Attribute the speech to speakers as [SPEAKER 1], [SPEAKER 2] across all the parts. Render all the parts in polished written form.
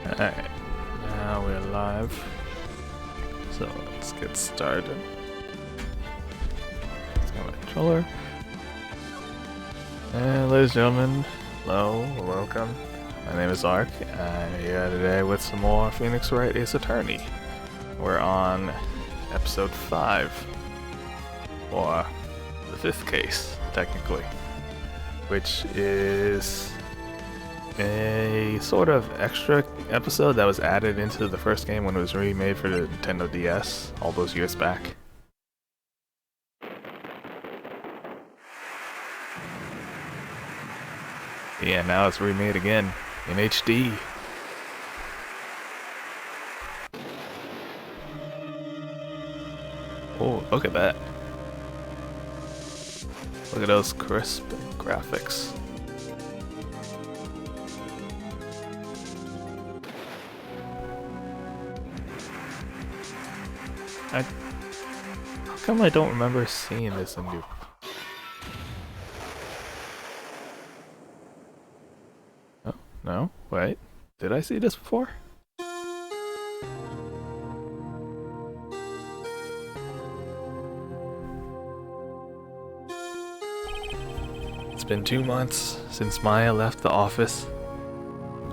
[SPEAKER 1] Alright, now we're live. So let's get started. Let's go my controller. And ladies and gentlemen, hello, welcome. My name is Ark. I'm here today with some more Phoenix Wright Ace Attorney. We're on episode 5. Or the 5th case, technically. Which is a sort of extra episode that was added into the first game when it was remade for the Nintendo DS all those years back. Yeah, now it's remade again in HD. Oh, look at that. Look at those crisp graphics. How come I don't remember seeing this in new? Oh, no, wait. Did I see this before? It's been 2 months since Maya left the office,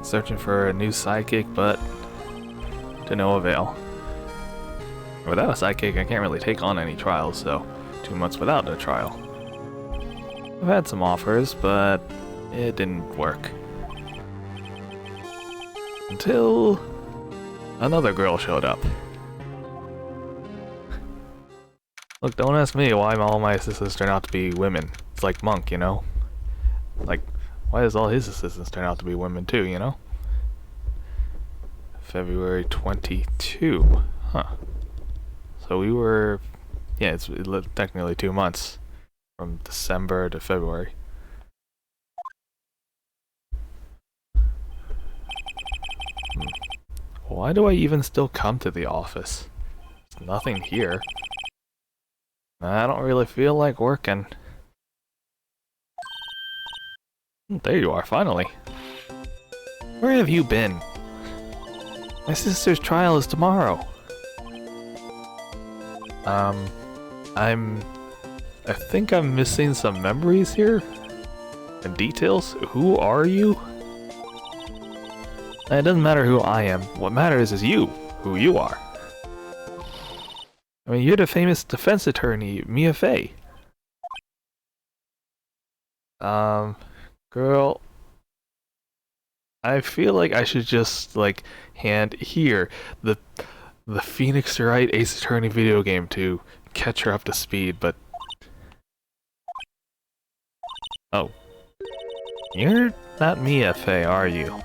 [SPEAKER 1] searching for a new sidekick, but to no avail. Without a sidekick, I can't really take on any trials, so 2 months without a trial. I've had some offers, but it didn't work. Until another girl showed up. Look, don't ask me why all my assistants turn out to be women. It's like Monk, you know? Like, why does all his assistants turn out to be women too, you know? February 22. Huh. So we were, yeah, it's technically 2 months from December to February. Why do I even still come to the office? There's nothing here. I don't really feel like working. There you are, finally. Where have you been? My sister's trial is tomorrow. I think I'm missing some memories here and details. Who are you? It doesn't matter who I am. What matters is you, who you are. I mean, you're the famous defense attorney, Mia Fey. Girl, I feel like I should just, like, hand here the Phoenix Wright Ace Attorney video game to catch her up to speed, but... Oh. You're not Mia Fey, are you?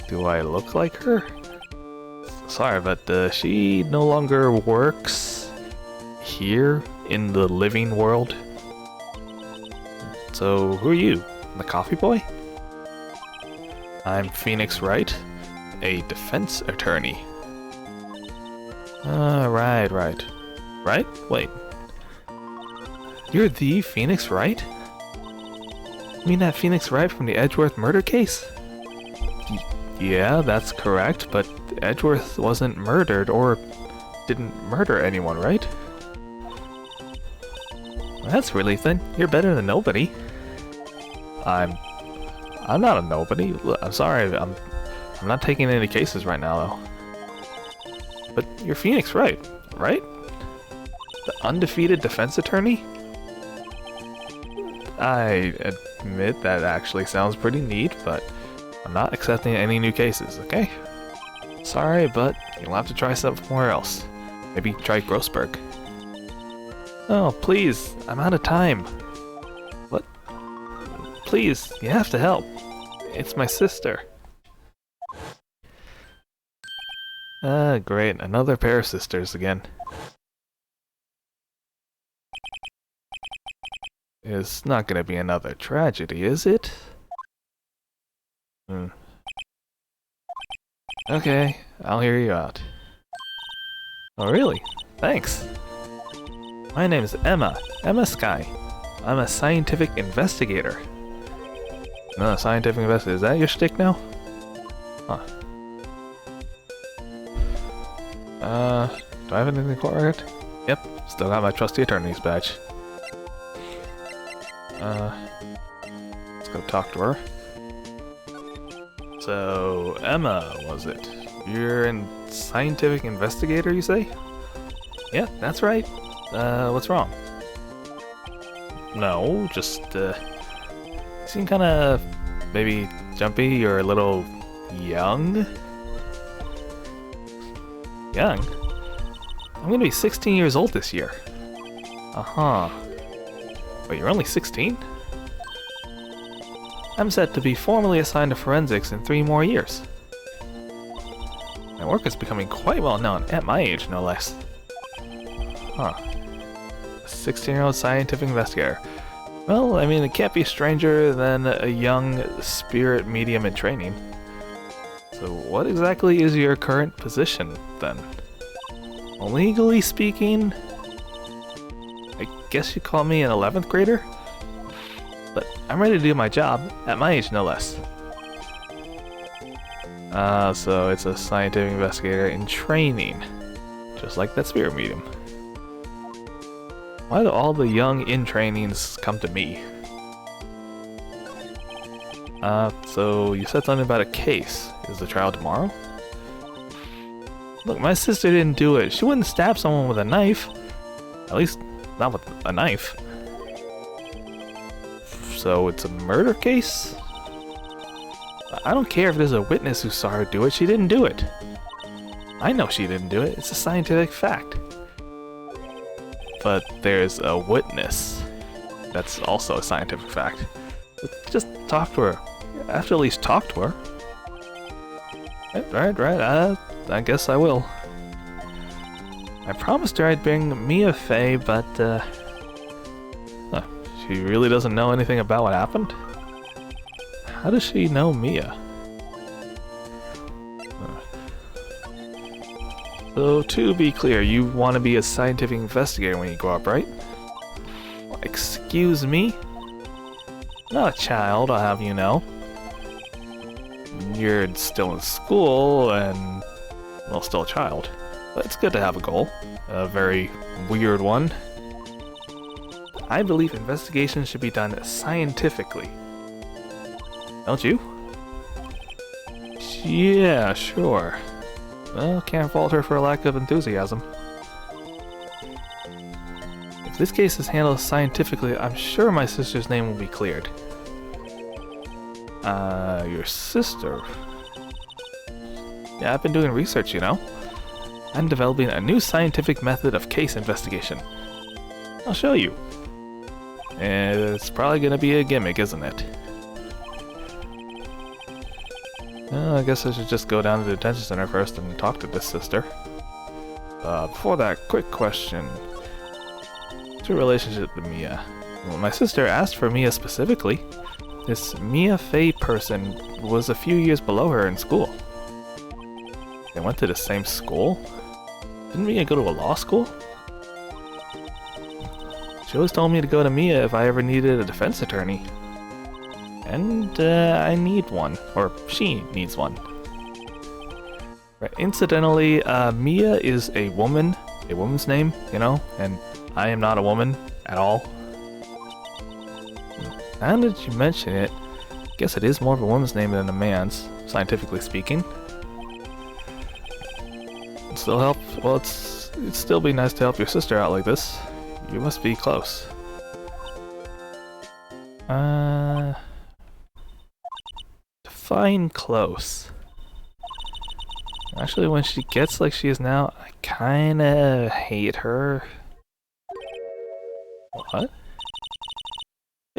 [SPEAKER 1] Do I look like her? Sorry, but she no longer works here in the living world. So, who are you? The coffee boy? I'm Phoenix Wright, a defense attorney. Right. Right? Wait. You're the Phoenix Wright? You mean that Phoenix Wright from the Edgeworth murder case? Yeah, that's correct, but Edgeworth wasn't murdered or didn't murder anyone, right? That's really thin. You're better than nobody. I'm not a nobody. I'm sorry, I'm not taking any cases right now, though. But you're Phoenix Wright, right? The undefeated defense attorney? I admit that actually sounds pretty neat, but I'm not accepting any new cases, okay? Sorry, but you'll have to try somewhere else. Maybe try Grossberg. Oh, please, I'm out of time. What? Please, you have to help. It's my sister. Great, another pair of sisters again. It's not gonna be another tragedy, is it? Okay, I'll hear you out. Oh really? Thanks. My name is Emma Sky. I'm a scientific investigator. No, scientific investigator. Is that your shtick now? Huh. Do I have anything for it? Yep, still got my trusty attorney's badge. Let's go talk to her. So, Emma, was it? You're a scientific investigator, you say? Yeah, that's right. What's wrong? No, just, you seem kinda, maybe jumpy or a little young? Young? I'm gonna be 16 years old this year. Uh-huh. Wait, you're only 16? I'm set to be formally assigned to forensics in 3 more years. My work is becoming quite well known, at my age no less. Huh. A 16-year-old scientific investigator. Well, I mean, it can't be stranger than a young spirit medium in training. So what exactly is your current position, then? Well, legally speaking, I guess you'd call me an 11th grader? But I'm ready to do my job, at my age no less. So it's a scientific investigator in training, just like that spirit medium. Why do all the young in-trainings come to me? So you said something about a case. Is the trial tomorrow? Look, my sister didn't do it. She wouldn't stab someone with a knife. At least, not with a knife. So it's a murder case? I don't care if there's a witness who saw her do it. She didn't do it. I know she didn't do it. It's a scientific fact. But there's a witness. That's also a scientific fact. Just talk to her. I have to at least talk to her. Right. I guess I will. I promised her I'd bring Mia Fey, but, she really doesn't know anything about what happened? How does she know Mia? So, to be clear, you want to be a scientific investigator when you grow up, right? Excuse me? Not a child, I'll have you know. You're still in school, and, well, still a child. But it's good to have a goal. A very weird one. I believe investigations should be done scientifically. Don't you? Yeah, sure. Well, can't fault her for a lack of enthusiasm. If this case is handled scientifically, I'm sure my sister's name will be cleared. Your sister? Yeah, I've been doing research, you know. I'm developing a new scientific method of case investigation. I'll show you. It's probably gonna be a gimmick, isn't it? Well, I guess I should just go down to the detention center first and talk to this sister. Before that, quick question. What's your relationship to Mia? Well, my sister asked for Mia specifically. This Mia Fey person was a few years below her in school. They went to the same school? Didn't Mia go to a law school? She always told me to go to Mia if I ever needed a defense attorney. And, I need one. Or, she needs one. Right. Incidentally, Mia is a woman's name, you know, and I am not a woman at all. Now that you mention it, I guess it is more of a woman's name than a man's, scientifically speaking. It'd still help, well, it'd still be nice to help your sister out like this. You must be close. Define close. Actually, when she gets like she is now, I kinda hate her. What?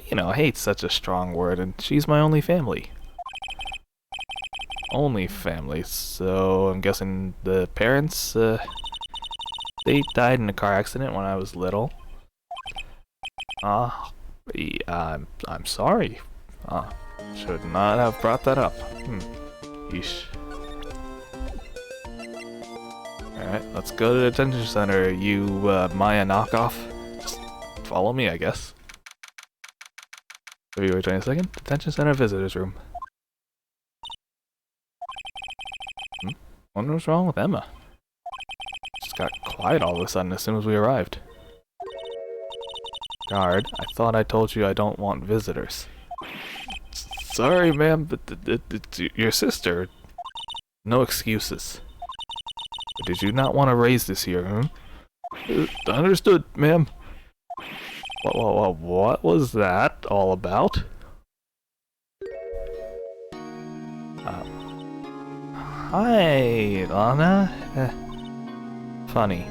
[SPEAKER 1] You know, hate's such a strong word, and she's my only family. Only family, so I'm guessing the parents, they died in a car accident when I was little. I'm sorry. Should not have brought that up. Yeesh. Alright, let's go to the detention center, you, Maya knockoff. Just follow me, I guess. February 22nd, detention center visitors room. What was wrong with Emma? Just got quiet all of a sudden as soon as we arrived. Guard, I thought I told you I don't want visitors. Sorry, ma'am, but it's your sister. No excuses. But did you not want to raise this here, Understood, ma'am. What was that all about? Hi, Lana. Funny.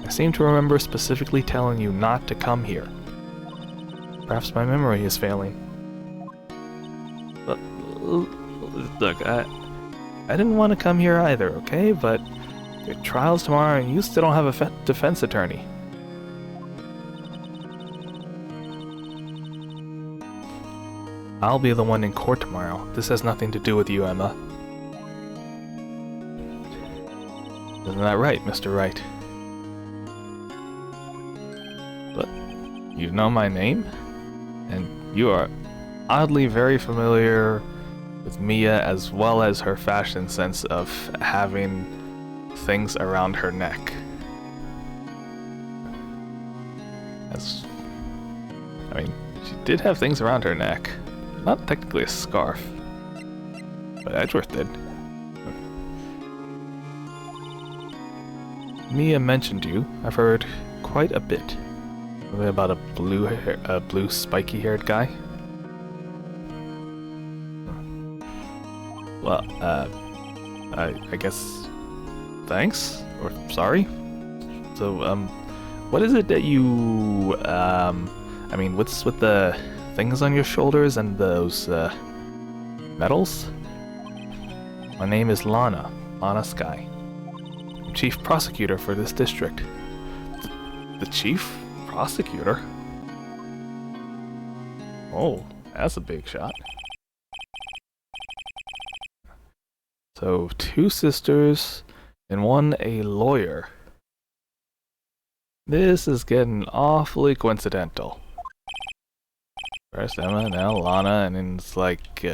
[SPEAKER 1] I seem to remember specifically telling you not to come here. Perhaps my memory is failing. Look, I didn't want to come here either, okay? But your trial's tomorrow and you still don't have a defense attorney. I'll be the one in court tomorrow. This has nothing to do with you, Emma. Isn't that right, Mr. Wright? But you know my name? And you are oddly very familiar with Mia as well as her fashion sense of having things around her neck. I mean, she did have things around her neck. Not technically a scarf, but Edgeworth did. Mia mentioned you. I've heard quite a bit. Something about a blue spiky-haired guy. Well, I guess thanks or sorry. So, what is it that you I mean, what's with the things on your shoulders and those medals? My name is Lana Sky. I'm chief prosecutor for this district. The chief prosecutor? Oh, that's a big shot. So, 2 sisters and 1 a lawyer. This is getting awfully coincidental. First Emma, now Lana, and then it's like...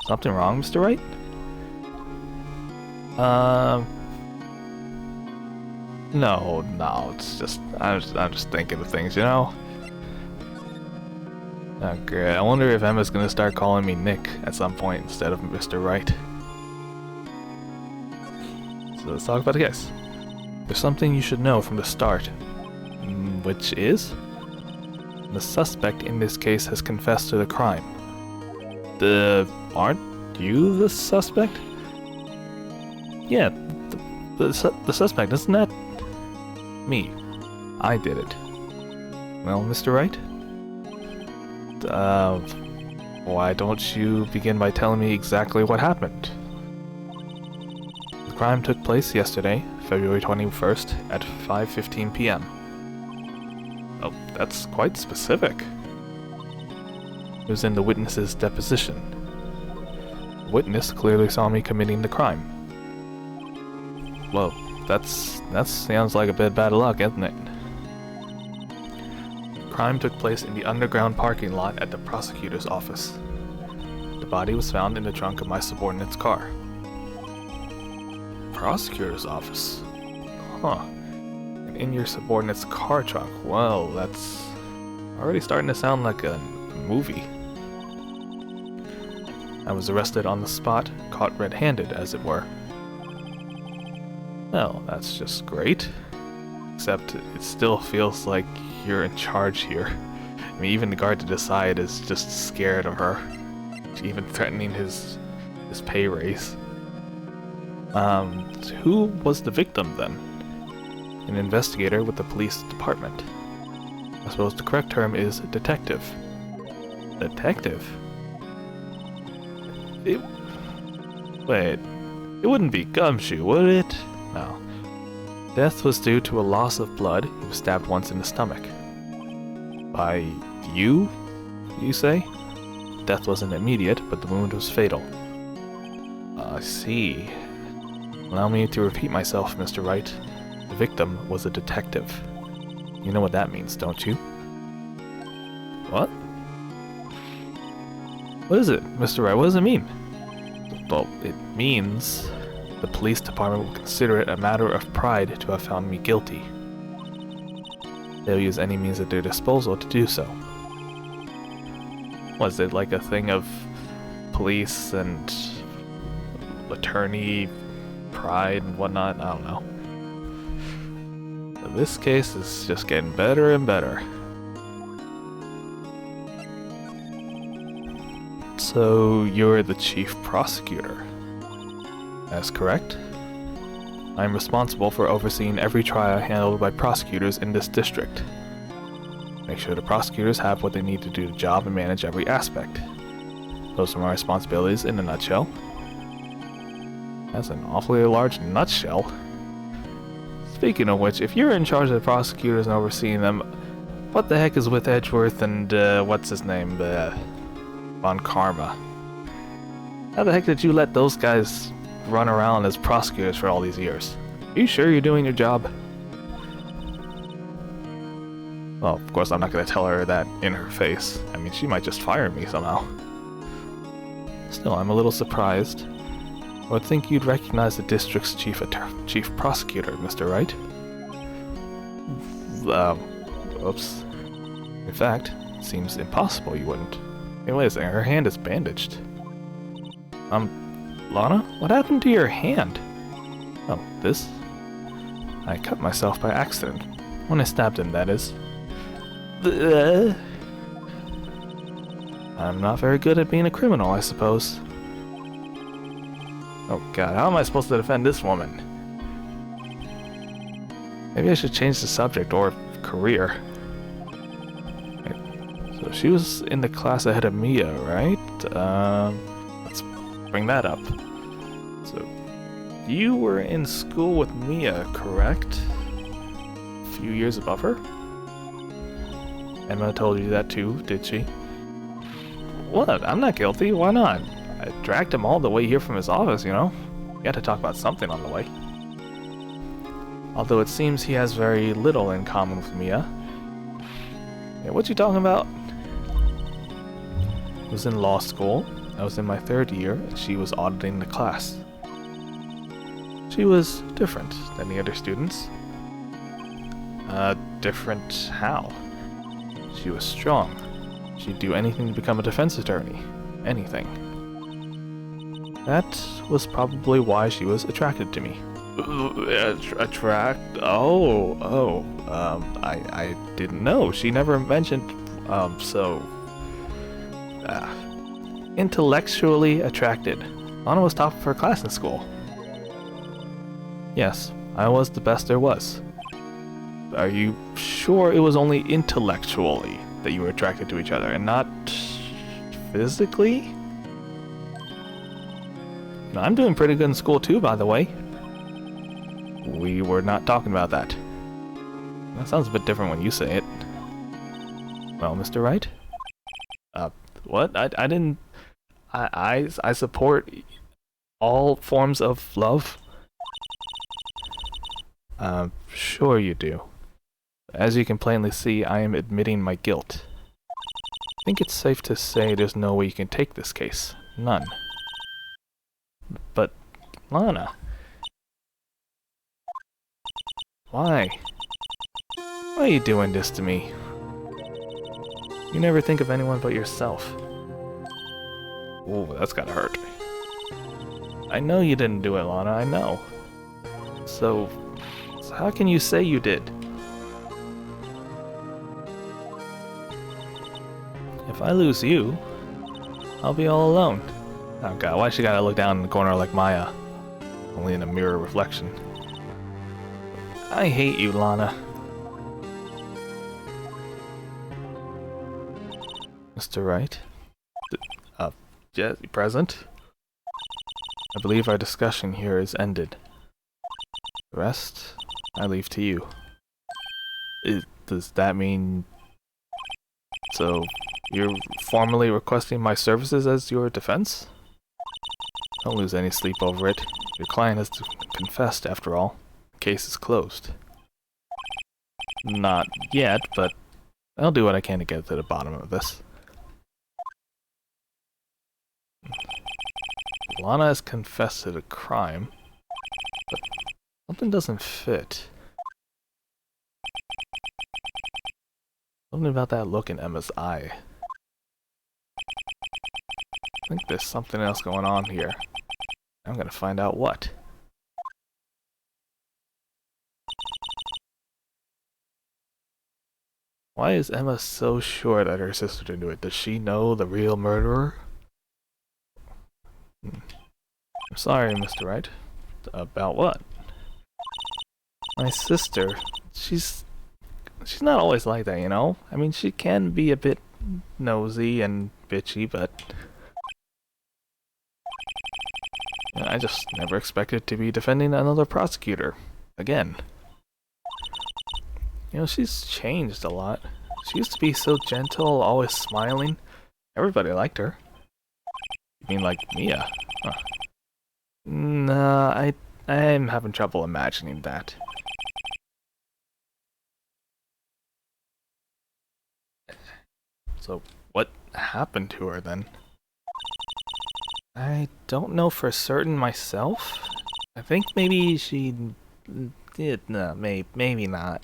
[SPEAKER 1] something wrong, Mr. Wright? No, it's just... I'm just thinking of things, you know? Oh, great. I wonder if Emma's gonna start calling me Nick at some point instead of Mr. Wright. So let's talk about the case. There's something you should know from the start. Which is? The suspect in this case has confessed to the crime. Aren't you the suspect? Yeah, the suspect, isn't that me? I did it. Well, Mr. Wright? Why don't you begin by telling me exactly what happened? The crime took place yesterday, February 21st, at 5:15 p.m. Oh, that's quite specific. It was in the witness's deposition. The witness clearly saw me committing the crime. Well, that sounds like a bit bad luck, isn't it? The crime took place in the underground parking lot at the prosecutor's office. The body was found in the trunk of my subordinate's car. Prosecutor's office? Huh. And in your subordinate's car trunk? Well, that's already starting to sound like a movie. I was arrested on the spot, caught red-handed, as it were. Well, that's just great. Except it still feels like you're in charge here. I mean, even the guard to the side is just scared of her. Even threatening his pay raise. Who was the victim then? An investigator with the police department. I suppose the correct term is detective. Detective? Wait, it wouldn't be Gumshoe, would it? No. Death was due to a loss of blood. He was stabbed once in the stomach. By you say? Death wasn't immediate, but the wound was fatal. I see. Allow me to repeat myself, Mr. Wright. The victim was a detective. You know what that means, don't you? What? What is it, Mr. Wright? What does it mean? Well, it means the police department will consider it a matter of pride to have found me guilty. They'll use any means at their disposal to do so. Was it like a thing of police and attorney pride and whatnot? I don't know. But this case is just getting better and better. So you're the chief prosecutor. That's correct. I'm responsible for overseeing every trial handled by prosecutors in this district. Make sure the prosecutors have what they need to do the job and manage every aspect. Those are my responsibilities in a nutshell. That's an awfully large nutshell. Speaking of which, if you're in charge of the prosecutors and overseeing them, what the heck is with Edgeworth and, what's his name, Von Karma? How the heck did you let those guys run around as prosecutors for all these years? Are you sure you're doing your job? Well, of course I'm not going to tell her that in her face. I mean, she might just fire me somehow. Still, I'm a little surprised. I would think you'd recognize the district's chief prosecutor, Mr. Wright. Oops. In fact, it seems impossible you wouldn't. Hey, wait a second, her hand is bandaged. Lana? What happened to your hand? Oh, this? I cut myself by accident. When I stabbed him, that is. I'm not very good at being a criminal, I suppose. Oh god, how am I supposed to defend this woman? Maybe I should change the subject or career. So she was in the class ahead of Mia, right? Let's bring that up. So, you were in school with Mia, correct? A few years above her? Emma told you that too, did she? What? I'm not guilty, why not? I dragged him all the way here from his office, you know? We had to talk about something on the way. Although it seems he has very little in common with Mia. Yeah, what you talking about? I was in law school. I was in my 3rd year, and she was auditing the class. She was different than the other students. Different how? She was strong. She'd do anything to become a defense attorney. Anything. That was probably why she was attracted to me. I didn't know. She never mentioned, intellectually attracted. Anna was top of her class in school. Yes, I was the best there was. Are you sure it was only intellectually that you were attracted to each other and not physically? No, I'm doing pretty good in school too, by the way. We were not talking about that. That sounds a bit different when you say it. Well, Mr. Wright? What? I didn't... I support all forms of love. Sure you do. As you can plainly see, I am admitting my guilt. I think it's safe to say there's no way you can take this case. None. But, Lana... Why? Why are you doing this to me? You never think of anyone but yourself. Ooh, that's gotta hurt. I know you didn't do it, Lana, I know. So how can you say you did? If I lose you, I'll be all alone. Oh god, why she gotta look down in the corner like Maya? Only in a mirror reflection. I hate you, Lana. Mr. Wright? Yeah, present? I believe our discussion here is ended. The rest, I leave to you. Does that mean... So, you're formally requesting my services as your defense? Don't lose any sleep over it. Your client has confessed, after all. The case is closed. Not yet, but I'll do what I can to get to the bottom of this. Lana has confessed to the crime, but something doesn't fit. Something about that look in Emma's eye. I think there's something else going on here. I'm gonna find out what. Why is Emma so sure that her sister didn't do it? Does she know the real murderer? I'm sorry, Mr. Wright. About what? My sister, she's not always like that, you know? I mean, she can be a bit nosy and bitchy, but I just never expected to be defending another prosecutor. Again. You know, she's changed a lot. She used to be so gentle, always smiling. Everybody liked her. You mean like Mia? Huh. Nah, I'm having trouble imagining that. So, what happened to her then? I don't know for certain myself. I think maybe she did. No, maybe not.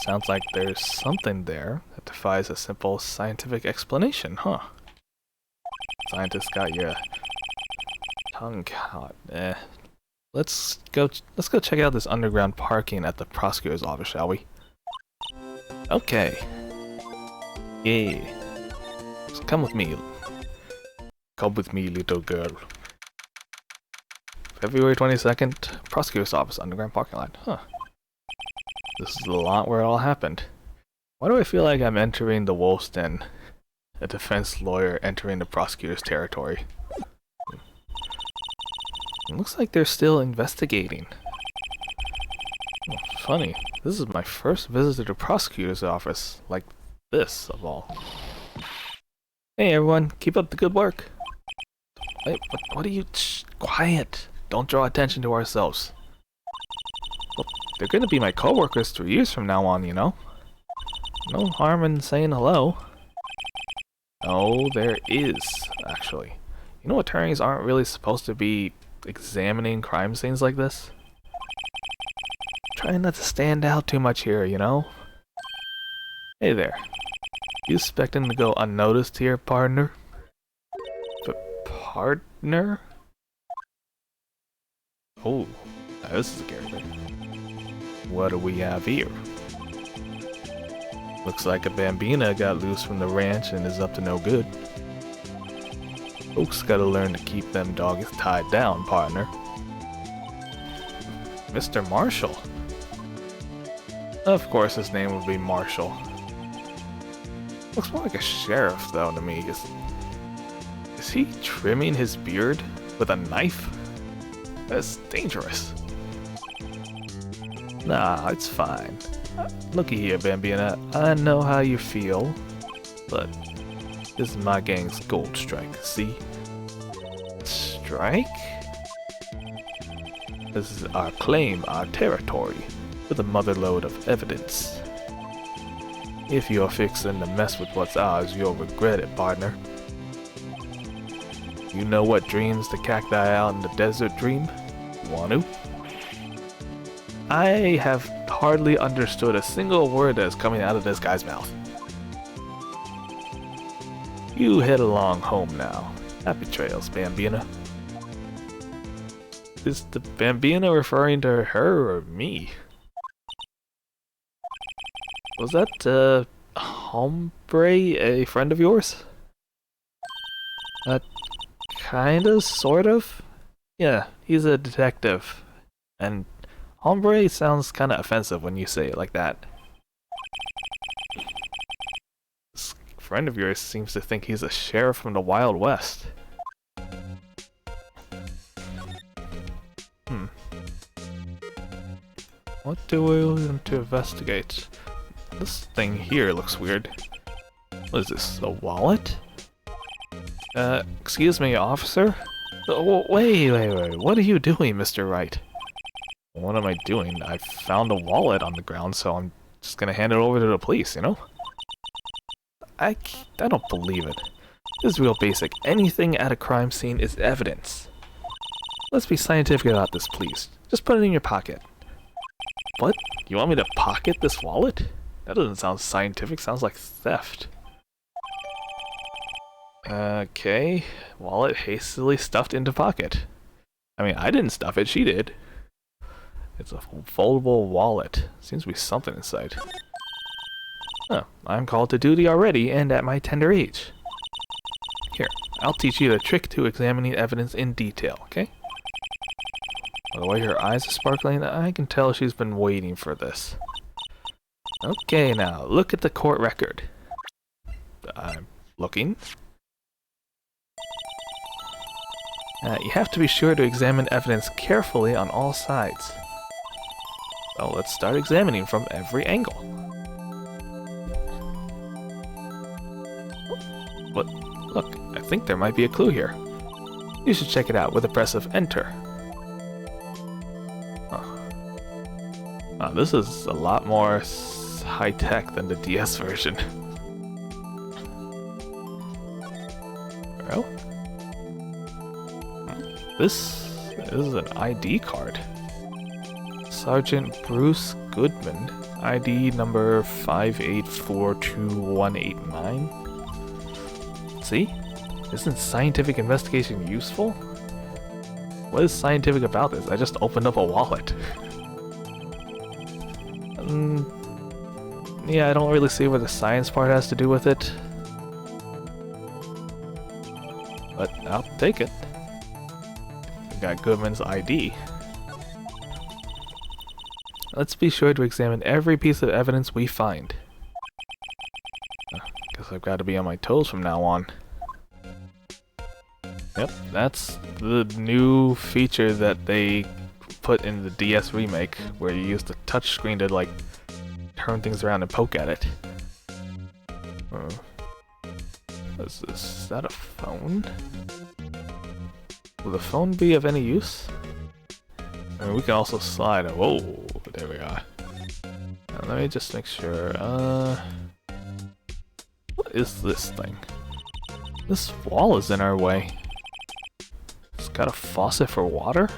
[SPEAKER 1] Sounds like there's something there that defies a simple scientific explanation, huh? Scientists got your tongue caught. Let's go check out this underground parking at the prosecutor's office, shall we? Okay. Yeah. So come with me. Come with me, little girl. February 22nd, prosecutor's office, underground parking lot. Huh. This is the lot where it all happened. Why do I feel like I'm entering the Wolf's Den? A defense lawyer entering the prosecutor's territory. It looks like they're still investigating. Oh, funny. This is my first visit to the prosecutor's office. Like this, of all. Hey everyone, keep up the good work. Wait, what are you... Shh, quiet! Don't draw attention to ourselves. Well, they're gonna be my co-workers 3 years from now on, you know? No harm in saying hello. Oh, there is, actually. You know, attorneys aren't really supposed to be examining crime scenes like this? Trying not to stand out too much here, you know? Hey there. You expecting to go unnoticed here, partner? Partner? Oh, now this is a character. What do we have here? Looks like a Bambina got loose from the ranch and is up to no good. Folks gotta learn to keep them dogs tied down, partner. Mr. Marshall. Of course his name would be Marshall. Looks more like a sheriff, though, to me. Is he trimming his beard with a knife? That's dangerous. Nah, it's fine. Looky here, Bambina. I know how you feel, but this is my gang's gold strike, see? Strike? This is our claim, our territory, with a motherload of evidence. If you're fixing to mess with what's ours, you'll regret it, partner. You know what dreams the cacti out in the desert dream? Want to? I have hardly understood a single word that is coming out of this guy's mouth. You head along home now. Happy trails, Bambina. Is the Bambina referring to her or me? Was that, Hombre a friend of yours? Kinda, sort of? Yeah, he's a detective. And Hombre sounds kinda offensive when you say it like that. This friend of yours seems to think he's a sheriff from the Wild West. What do we want to investigate? This thing here looks weird. What is this, a wallet? Excuse me, officer? Wait, what are you doing, Mr. Wright? What am I doing? I found a wallet on the ground, so I'm just gonna hand it over to the police, you know? I don't believe it. This is real basic. Anything at a crime scene is evidence. Let's be scientific about this, please. Just put it in your pocket. What? You want me to pocket this wallet? That doesn't sound scientific. Sounds like theft. Okay. Wallet hastily stuffed into pocket. I mean, I didn't stuff it. She did. It's a foldable wallet. Seems to be something inside. Oh, I'm called to duty already and at my tender age. Here, I'll teach you the trick to examining evidence in detail, okay? By the way her eyes are sparkling, I can tell she's been waiting for this. Okay, now, look at the court record. I'm looking. You have to be sure to examine evidence carefully on all sides. So let's start examining from every angle. What? Look, I think there might be a clue here. You should check it out with a press of enter. This is a lot more high-tech than the DS version. Well, this is an ID card. Sergeant Bruce Goodman, ID number 5842189. See? Isn't scientific investigation useful? What is scientific about this? I just opened up a wallet. Yeah, I don't really see what the science part has to do with it. But I'll take it. We got Goodman's ID. Let's be sure to examine every piece of evidence we find. Guess I've got to be on my toes from now on. Yep, that's the new feature that they put in the DS remake, where you use the touchscreen to, like, turn things around and poke at it. What is this? Is that a phone? Will the phone be of any use? I mean, we can also slide it. Whoa, there we are. Now, let me just make sure. What is this thing? This wall is in our way. It's got a faucet for water?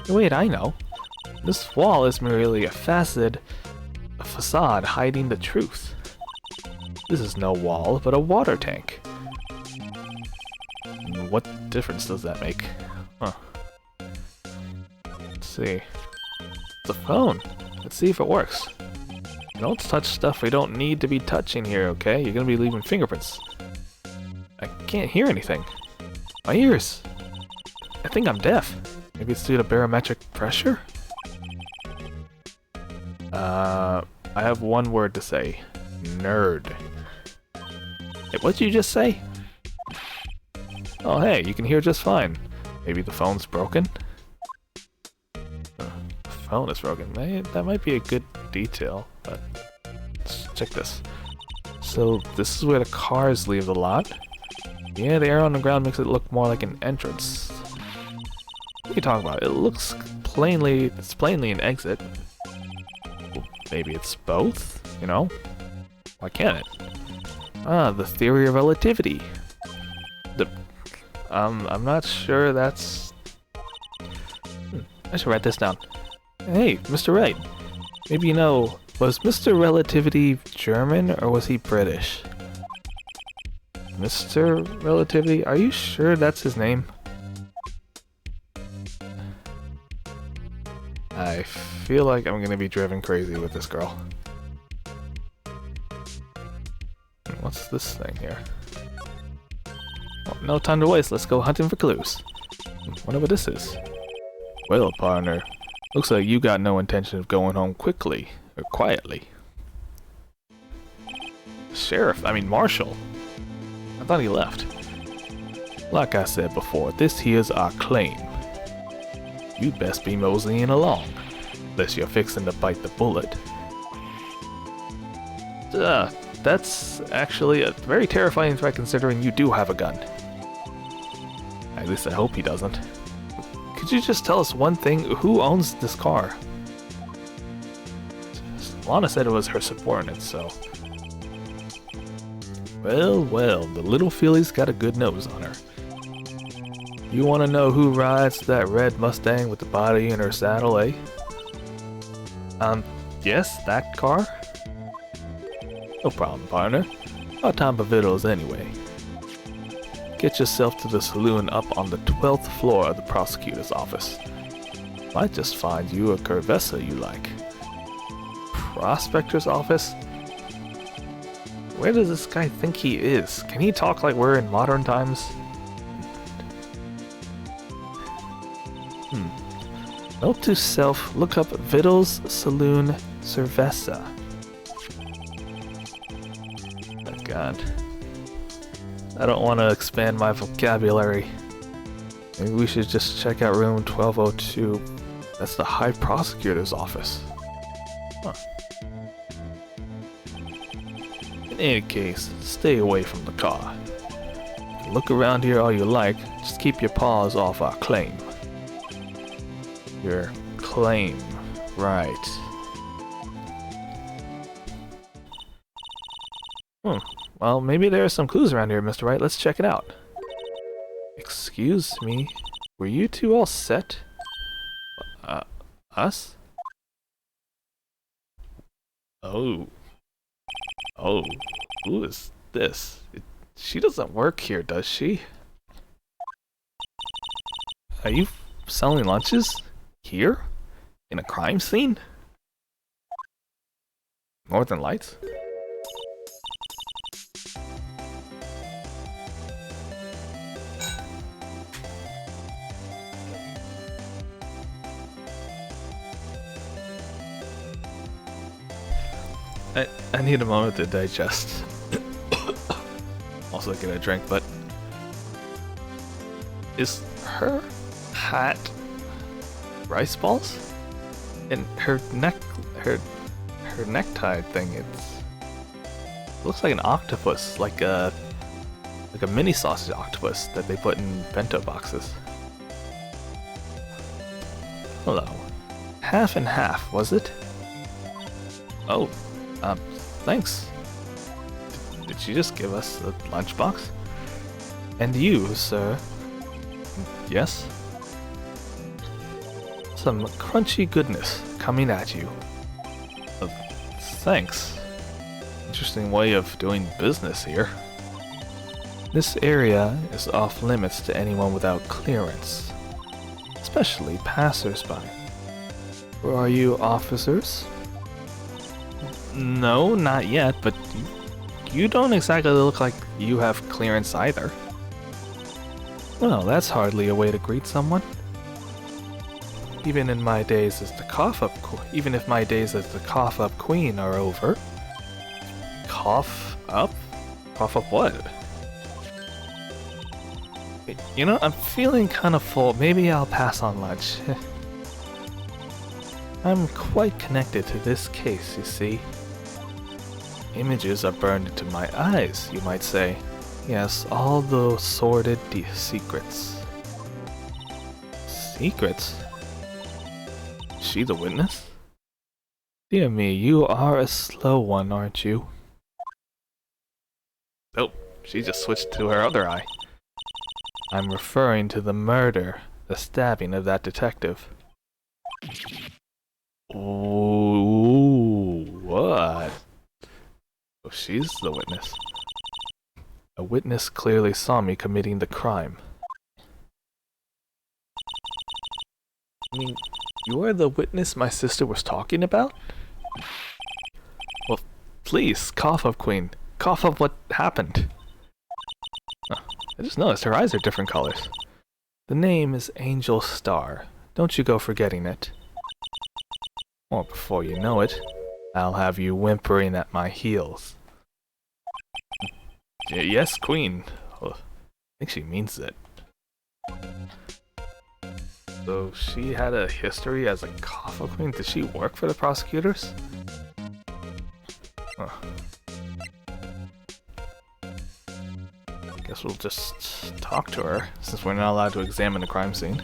[SPEAKER 1] Wait, I know. This wall is merely a facade hiding the truth. This is no wall, but a water tank. What difference does that make? Huh. Let's see. It's a phone. Let's see if it works. Don't touch stuff we don't need to be touching here, okay? You're gonna be leaving fingerprints. I can't hear anything. My ears. I think I'm deaf. Maybe it's due to barometric pressure? I have one word to say. Nerd. Hey, what did you just say? Oh, hey, you can hear just fine. Maybe the phone's broken? The phone is broken. That might be a good detail, but let's check this. So, this is where the cars leave the lot. Yeah, the arrow on the ground makes it look more like an entrance. What are you talking about? It looks plainly, it's plainly an exit. Maybe it's both, you know? Why can't it? Ah, the theory of relativity. I'm not sure that's... I should write this down. Hey, Mr. Wright. Maybe you know, was Mr. Relativity German or was he British? Mr. Relativity? Are you sure that's his name? I feel like I'm gonna be driven crazy with this girl. What's this thing here? Well, no time to waste, let's go hunting for clues. Wonder what this is. Well, partner, looks like you got no intention of going home quickly, or quietly. Marshal. I thought he left. Like I said before, this here's our claim. You'd best be moseying along, unless you're fixing to bite the bullet. That's actually a very terrifying threat considering you do have a gun. At least I hope he doesn't. Could you just tell us one thing? Who owns this car? Lana said it was her subordinate, so... Well, well, the little filly's got a good nose on her. You want to know who rides that red Mustang with the body in her saddle, eh? Yes, that car? No problem, partner. What time of vittles anyway? Get yourself to the saloon up on the 12th floor of the prosecutor's office. Might just find you a curvessa you like. Prospector's office? Where does this guy think he is? Can he talk like we're in modern times? Note to self, look up Vittles Saloon Cerveza. Oh god. I don't want to expand my vocabulary. Maybe we should just check out room 1202. That's the High Prosecutor's office. Huh. In any case, stay away from the car. Look around here all you like, just keep your paws off our claim. Your claim, right. Well, maybe there are some clues around here, Mr. Wright. Let's check it out. Excuse me, were you two all set? Us? Oh. Oh, who is this? She doesn't work here, does she? Are you selling lunches? Here? In a crime scene? Northern Lights? I need a moment to digest. Also get a drink, but is her hat rice balls? And her necktie thing, it looks like an octopus, like a mini sausage octopus that they put in bento boxes. Hello. Half and half, was it? Oh, thanks. Did she just give us a lunchbox? And you, sir? Yes? Some crunchy goodness coming at you. Thanks. Interesting way of doing business here. This area is off limits to anyone without clearance, especially passers-by. Or are you officers? No, not yet, but you don't exactly look like you have clearance either. Well, that's hardly a way to greet someone. Even if my days as the cough-up queen are over. Cough up? Cough up what? You know, I'm feeling kind of full. Maybe I'll pass on lunch. I'm quite connected to this case, you see. Images are burned into my eyes, you might say. Yes, all those sordid secrets. Secrets? Is she the witness? Dear me, you are a slow one, aren't you? Oh, she just switched to her other eye. I'm referring to the murder, the stabbing of that detective. Ooh, what? Oh, she's the witness. A witness clearly saw me committing the crime. I mean, you are the witness my sister was talking about? Well, please, cough up, Queen. Cough up what happened. Oh, I just noticed her eyes are different colors. The name is Angel Star. Don't you go forgetting it. Or before you know it, I'll have you whimpering at my heels. Yes, Queen. Oh, I think she means it. So she had a history as a cough-up queen? Did she work for the prosecutors? Huh. Guess we'll just talk to her, since we're not allowed to examine the crime scene.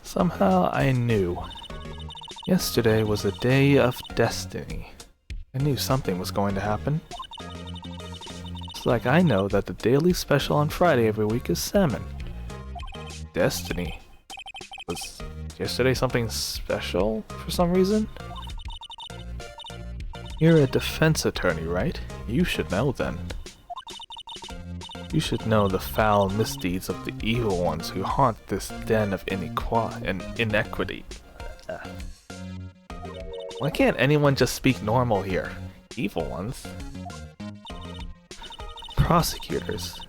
[SPEAKER 1] Somehow I knew. Yesterday was a day of destiny. I knew something was going to happen. like I know that the daily special on Friday every week is salmon. Destiny. Was yesterday something special for some reason? You're a defense attorney, right? You should know then. You should know the foul misdeeds of the evil ones who haunt this den of inequity. Why can't anyone just speak normal here? Evil ones? Prosecutors.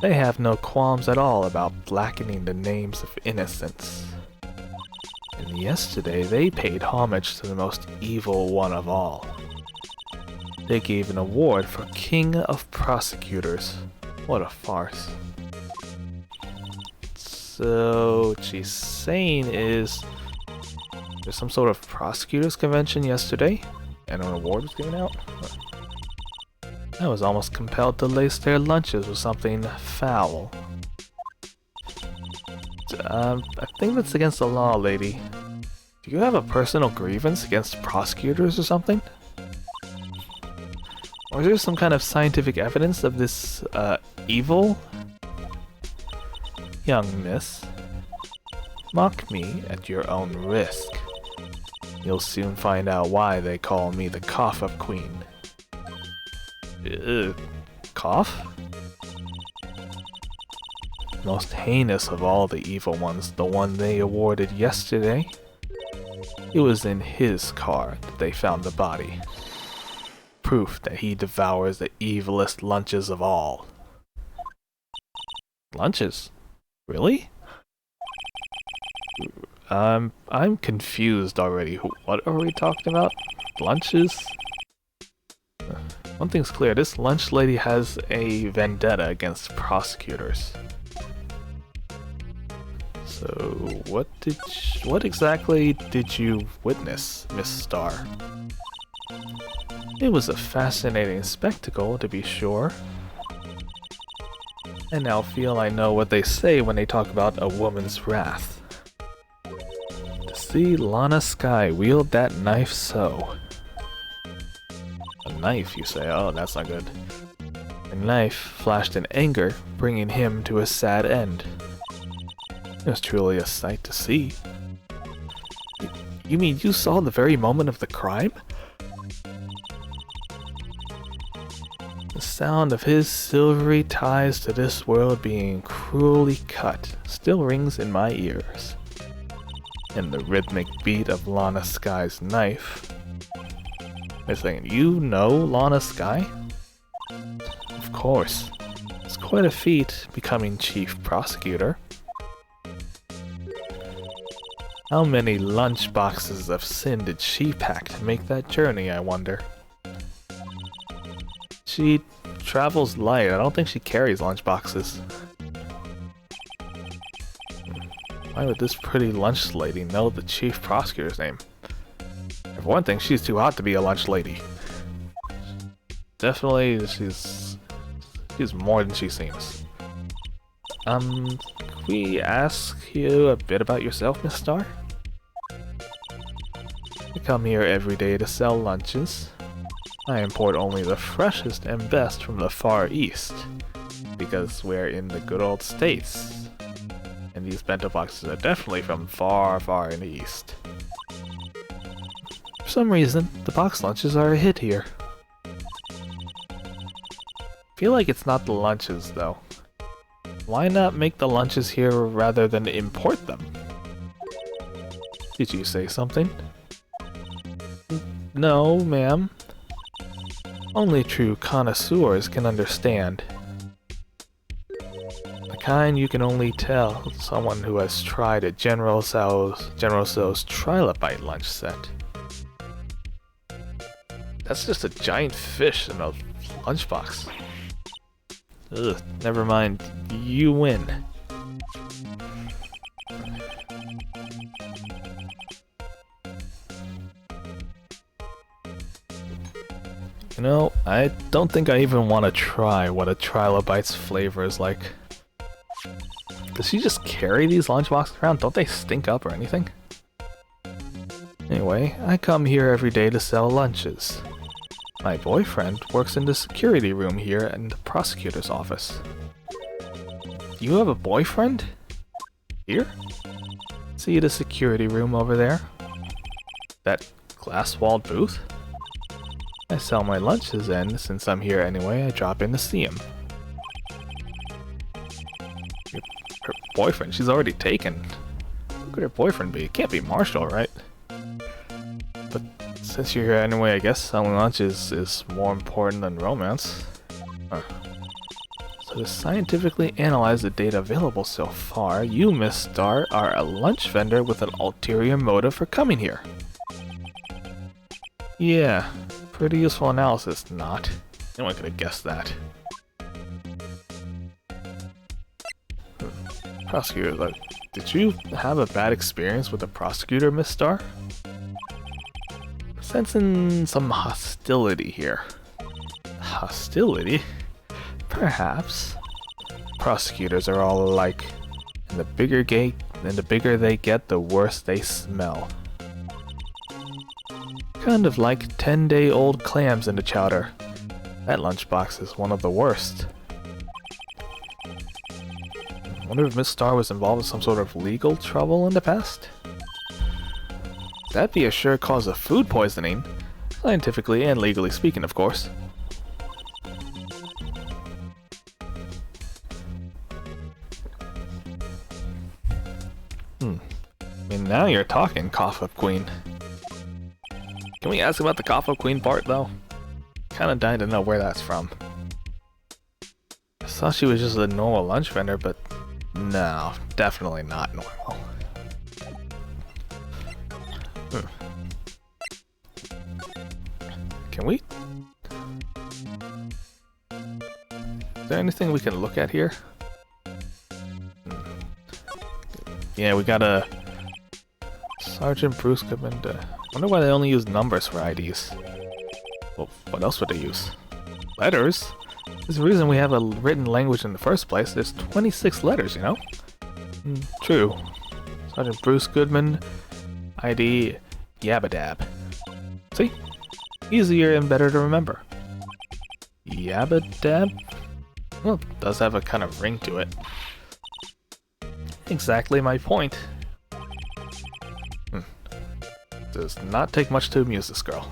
[SPEAKER 1] They have no qualms at all about blackening the names of innocents. And yesterday they paid homage to the most evil one of all. They gave an award for King of Prosecutors. What a farce. So, what she's saying is there's some sort of prosecutors convention yesterday, and an award was given out? I was almost compelled to lace their lunches with something foul. I think that's against the law, lady. Do you have a personal grievance against prosecutors or something? Or is there some kind of scientific evidence of this, evil? Young miss, mock me at your own risk. You'll soon find out why they call me the Cough-Up Queen. Cough? Most heinous of all the evil ones, the one they awarded yesterday. It was in his car that they found the body. Proof that he devours the evilest lunches of all. Lunches? Really? I'm confused already. What are we talking about? Lunches? One thing's clear, this lunch lady has a vendetta against prosecutors. So, what exactly did you witness, Miss Starr? It was a fascinating spectacle, to be sure. I now feel I know what they say when they talk about a woman's wrath. To see Lana Skye wield that knife so. A knife, you say? Oh, that's not good. A knife flashed in anger, bringing him to a sad end. It was truly a sight to see. You mean you saw the very moment of the crime? The sound of his silvery ties to this world being cruelly cut still rings in my ears. And the rhythmic beat of Lana Skye's knife. They're saying, you know Lana Skye? Of course. It's quite a feat becoming chief prosecutor. How many lunch boxes of sin did she pack to make that journey, I wonder? She travels light. I don't think she carries lunch boxes. Why would this pretty lunch lady know the chief prosecutor's name? For one thing, she's too hot to be a lunch lady. Definitely, she's more than she seems. Can we ask you a bit about yourself, Miss Starr? I come here every day to sell lunches. I import only the freshest and best from the Far East, because we're in the good old States. And these bento boxes are definitely from far, far in the East. For some reason, the box lunches are a hit here. Feel like it's not the lunches, though. Why not make the lunches here rather than import them? Did you say something? No, ma'am. Only true connoisseurs can understand. The kind you can only tell someone who has tried a General Tso's trilobite lunch set. That's just a giant fish in a lunchbox. Ugh, never mind. You win. You know, I don't think I even want to try what a trilobite's flavor is like. Does she just carry these lunchboxes around? Don't they stink up or anything? Anyway, I come here every day to sell lunches. My boyfriend works in the security room here in the prosecutor's office. You have a boyfriend? Here? See the security room over there? That glass-walled booth? I sell my lunches and since I'm here anyway, I drop in to see him. Her boyfriend? She's already taken. Who could her boyfriend be? It can't be Marshall, right? But since you're here anyway, I guess selling lunch is more important than romance. Huh. So to scientifically analyze the data available so far, you, Miss Star, are a lunch vendor with an ulterior motive for coming here. Yeah, pretty useful analysis, not. Anyone could have guessed that. Prosecutor, like, did you have a bad experience with the prosecutor, Miss Star? Sensing some hostility here. Hostility? Perhaps. Prosecutors are all alike, and the bigger they get, the worse they smell. Kind of like 10-day-old clams in the chowder. That lunchbox is one of the worst. I wonder if Miss Star was involved in some sort of legal trouble in the past? That'd be a sure cause of food poisoning. Scientifically and legally speaking, of course. I mean, now you're talking, Cough-Up Queen. Can we ask about the Cough-Up Queen part, though? Kinda dying to know where that's from. I thought she was just a normal lunch vendor, but no, definitely not normal. Can we? Is there anything we can look at here? Yeah, we got a Sergeant Bruce Goodman. Wonder why they only use numbers for IDs. Well, what else would they use? Letters? There's a reason we have a written language in the first place. There's 26 letters, you know? True. Sergeant Bruce Goodman, ID Yabadab. See? Easier and better to remember. Yabadab? Well, it does have a kind of ring to it. Exactly my point. Does not take much to amuse this girl.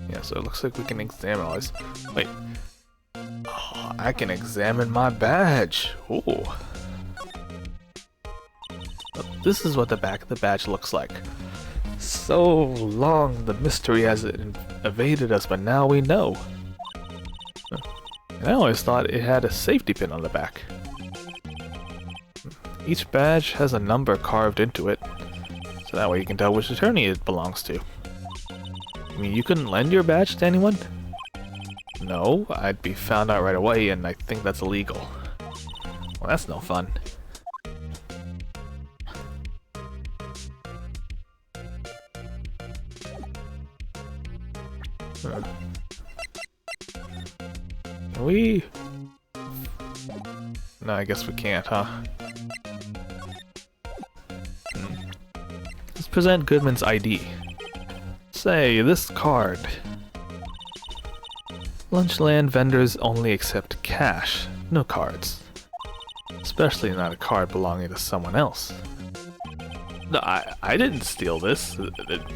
[SPEAKER 1] Yeah, so it looks like we can examine all this. Wait. Oh, I can examine my badge. Ooh. Well, this is what the back of the badge looks like. So long the mystery has evaded us, but now we know. And I always thought it had a safety pin on the back. Each badge has a number carved into it, so that way you can tell which attorney it belongs to. I mean, you couldn't lend your badge to anyone? No, I'd be found out right away, and I think that's illegal. Well, that's no fun. Can we? No, I guess we can't, huh? Let's present Goodman's ID. Say, this card. Lunchland vendors only accept cash, no cards. Especially not a card belonging to someone else. No, I didn't steal this.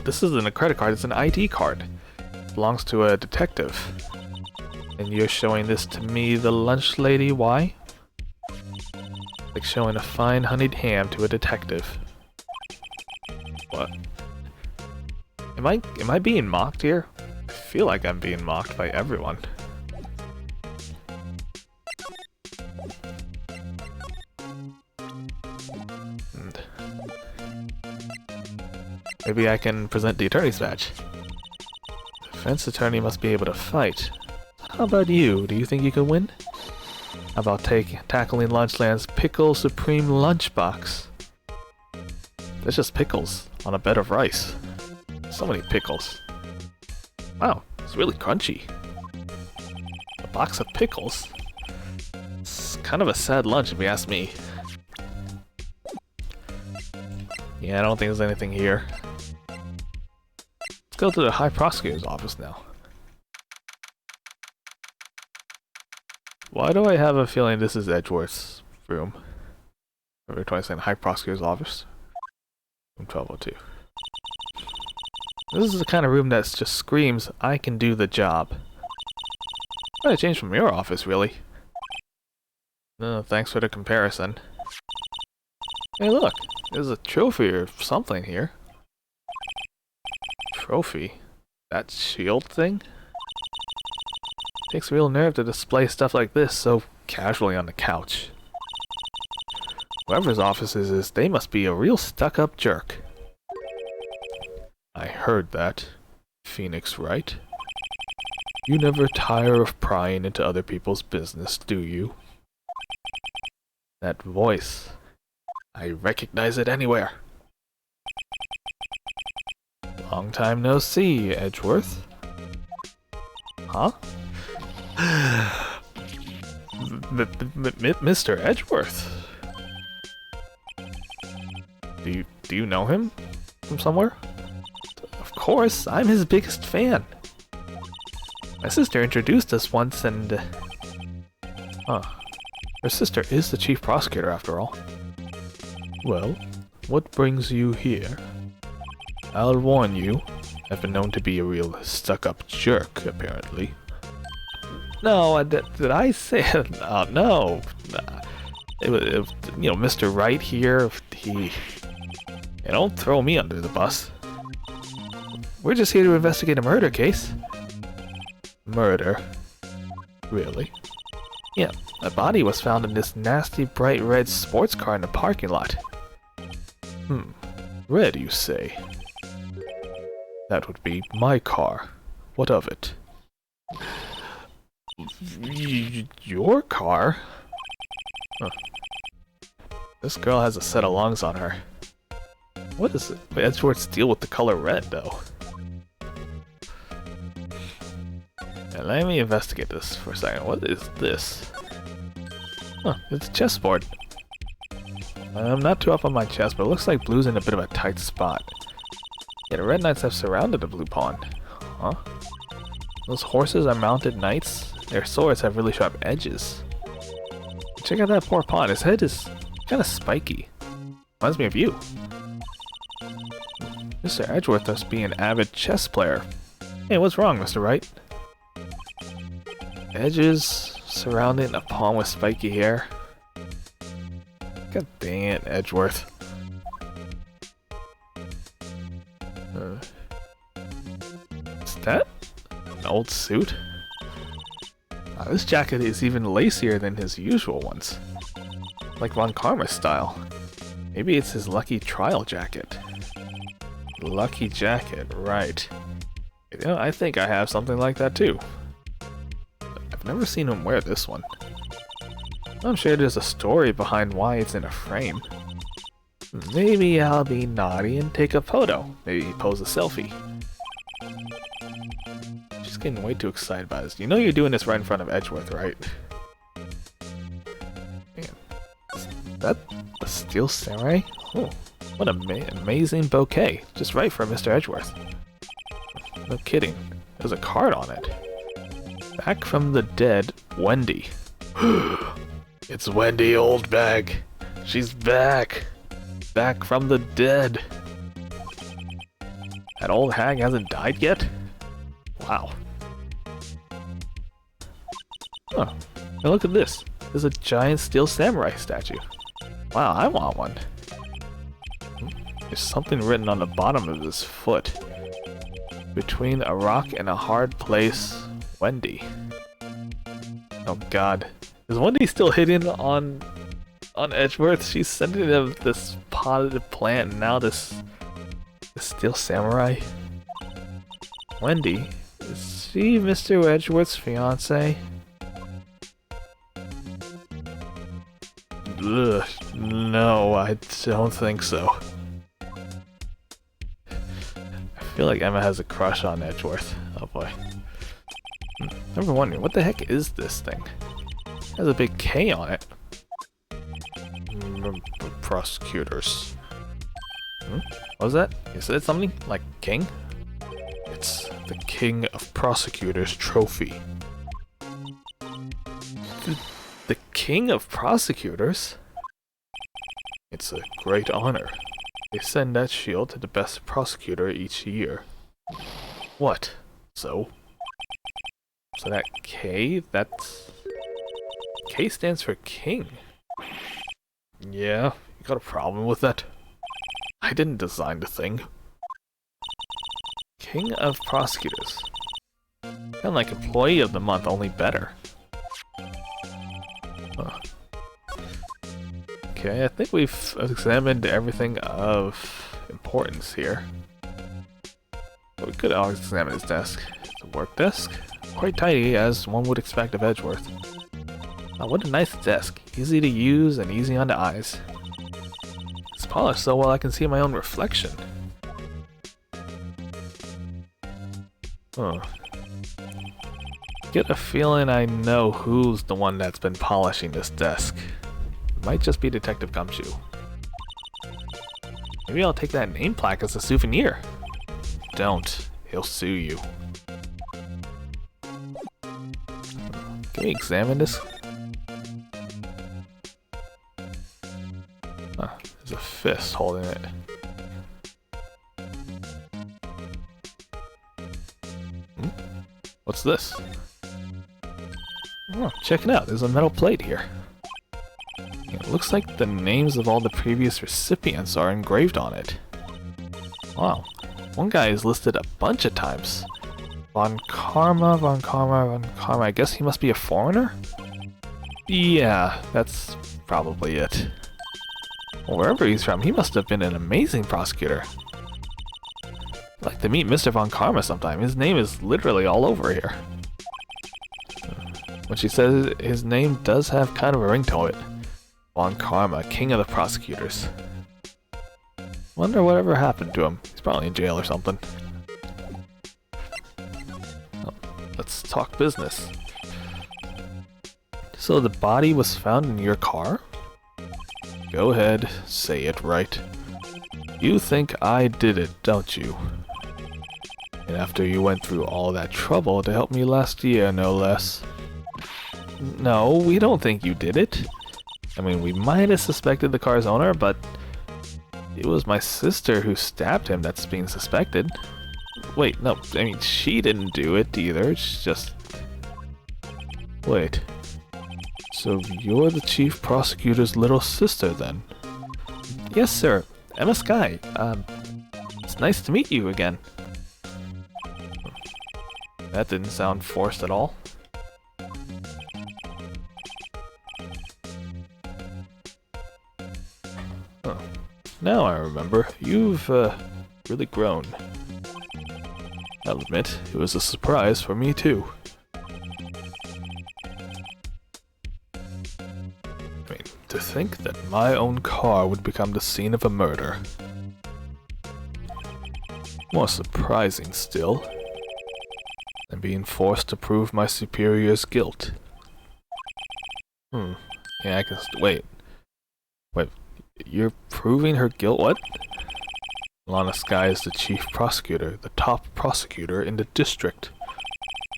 [SPEAKER 1] This isn't a credit card, it's an ID card. It belongs to a detective. And you're showing this to me, the lunch lady, why? Like showing a fine honeyed ham to a detective. What? Am I being mocked here? I feel like I'm being mocked by everyone. Maybe I can present the attorney's badge. Defense attorney must be able to fight. How about you? Do you think you can win? How about tackling Lunchland's Pickle Supreme Lunchbox? That's just pickles on a bed of rice. So many pickles. Wow, it's really crunchy. A box of pickles? It's kind of a sad lunch if you ask me. Yeah, I don't think there's anything here. Let's go to the High Prosecutor's office now. Why do I have a feeling this is Edgeworth's room? Number 27, High Prosecutor's office. Room 1202. This is the kind of room that just screams, I can do the job. Quite a change from your office, really. No, thanks for the comparison. Hey look, there's a trophy or something here. Trophy? That shield thing? Takes real nerve to display stuff like this so casually on the couch. Whoever's office this is, they must be a real stuck-up jerk. I heard that, Phoenix Wright. You never tire of prying into other people's business, do you? That voice. I recognize it anywhere. Long time no see, Edgeworth. Huh? Mr. Edgeworth. Do you know him from somewhere? Of course, I'm his biggest fan. My sister introduced us once and... Huh. Her sister is the chief prosecutor after all. Well, what brings you here? I'll warn you, I've been known to be a real stuck-up jerk, apparently. No, did I say... no. It was, you know, Mr. Wright here, he... And don't throw me under the bus. We're just here to investigate a murder case. Murder? Really? Yeah, a body was found in this nasty bright red sports car in the parking lot. Red, you say? That would be my car. What of it? Your car? Huh. This girl has a set of lungs on her. What is it? Edgeworth's deal with the color red, though? Now, let me investigate this for a second. What is this? Huh, it's a chessboard. I'm not too up on my chess, but it looks like blue's in a bit of a tight spot. Yeah, the red knights have surrounded the blue pawn. Huh? Those horses are mounted knights. Their swords have really sharp edges. Check out that poor pawn. His head is kind of spiky. Reminds me of you. Mr. Edgeworth must be an avid chess player. Hey, what's wrong, Mr. Wright? Edges surrounding a pawn with spiky hair. God dang it, Edgeworth. Is that an old suit? This jacket is even lacier than his usual ones. Like Von Karma's style. Maybe it's his lucky trial jacket. Lucky jacket, right. You know, I think I have something like that too. I've never seen him wear this one. I'm sure there's a story behind why it's in a frame. Maybe I'll be naughty and take a photo. Maybe pose a selfie. She's getting way too excited about this. You know you're doing this right in front of Edgeworth, right? Man. Is that a steel samurai? Oh, what an amazing bouquet. Just right for Mr. Edgeworth. No kidding. There's a card on it. Back from the dead, Wendy. It's Wendy Oldbag. She's back. Back from the dead. That old hag hasn't died yet? Wow. Huh. Now look at this. There's a giant steel samurai statue. Wow, I want one. There's something written on the bottom of his foot. Between a rock and a hard place, Wendy. Oh god. Is Wendy still hidden on Edgeworth? She's sending him this potted plant and now this steel samurai. Wendy? Is she Mr. Edgeworth's fiance? Ugh, no, I don't think so. I feel like Emma has a crush on Edgeworth. Oh boy. Never wondering, what the heck is this thing? It has a big K on it. Prosecutors. What was that? You said something? Like king? It's the King of Prosecutors trophy. The King of Prosecutors? It's a great honor. They send that shield to the best prosecutor each year. What? So? So that K? That's... K stands for King. Yeah, you got a problem with that? I didn't design the thing. King of Prosecutors. Kinda like Employee of the Month, only better. Huh. Okay, I think we've examined everything of importance here. But we could always examine his desk. It's a work desk. Quite tidy, as one would expect of Edgeworth. Oh, what a nice desk. Easy to use and easy on the eyes. It's polished so well I can see my own reflection. Oh. Get a feeling I know who's the one that's been polishing this desk. It might just be Detective Gumshoe. Maybe I'll take that name plaque as a souvenir. Don't. He'll sue you. Can we examine this? Huh, there's a fist holding it. What's this? Oh, check it out. There's a metal plate here. It looks like the names of all the previous recipients are engraved on it. Wow. One guy is listed a bunch of times. Von Karma, Von Karma, Von Karma. I guess he must be a foreigner? Yeah, that's probably it. Well, wherever he's from, he must have been an amazing prosecutor. I'd like to meet Mr. Von Karma sometime. His name is literally all over here. When she says his name does have kind of a ring to it. Von Karma, King of the Prosecutors. Wonder whatever happened to him. He's probably in jail or something. Oh, let's talk business. So the body was found in your car? Go ahead, say it right. You think I did it, don't you? And after you went through all that trouble to help me last year, no less. No, we don't think you did it. I mean, we might have suspected the car's owner, but it was my sister who stabbed him that's being suspected. Wait, no, I mean, she didn't do it either, it's just... Wait. So you're the chief prosecutor's little sister, then? Yes, sir. Emma Skye. It's nice to meet you again. That didn't sound forced at all. Oh. Now I remember. You've, really grown. I'll admit, it was a surprise for me, too. I mean, to think that my own car would become the scene of a murder. More surprising still, than being forced to prove my superior's guilt. Yeah, I can wait. Wait, you're proving her guilt? What? Lana Skye is the chief prosecutor, the top prosecutor in the district.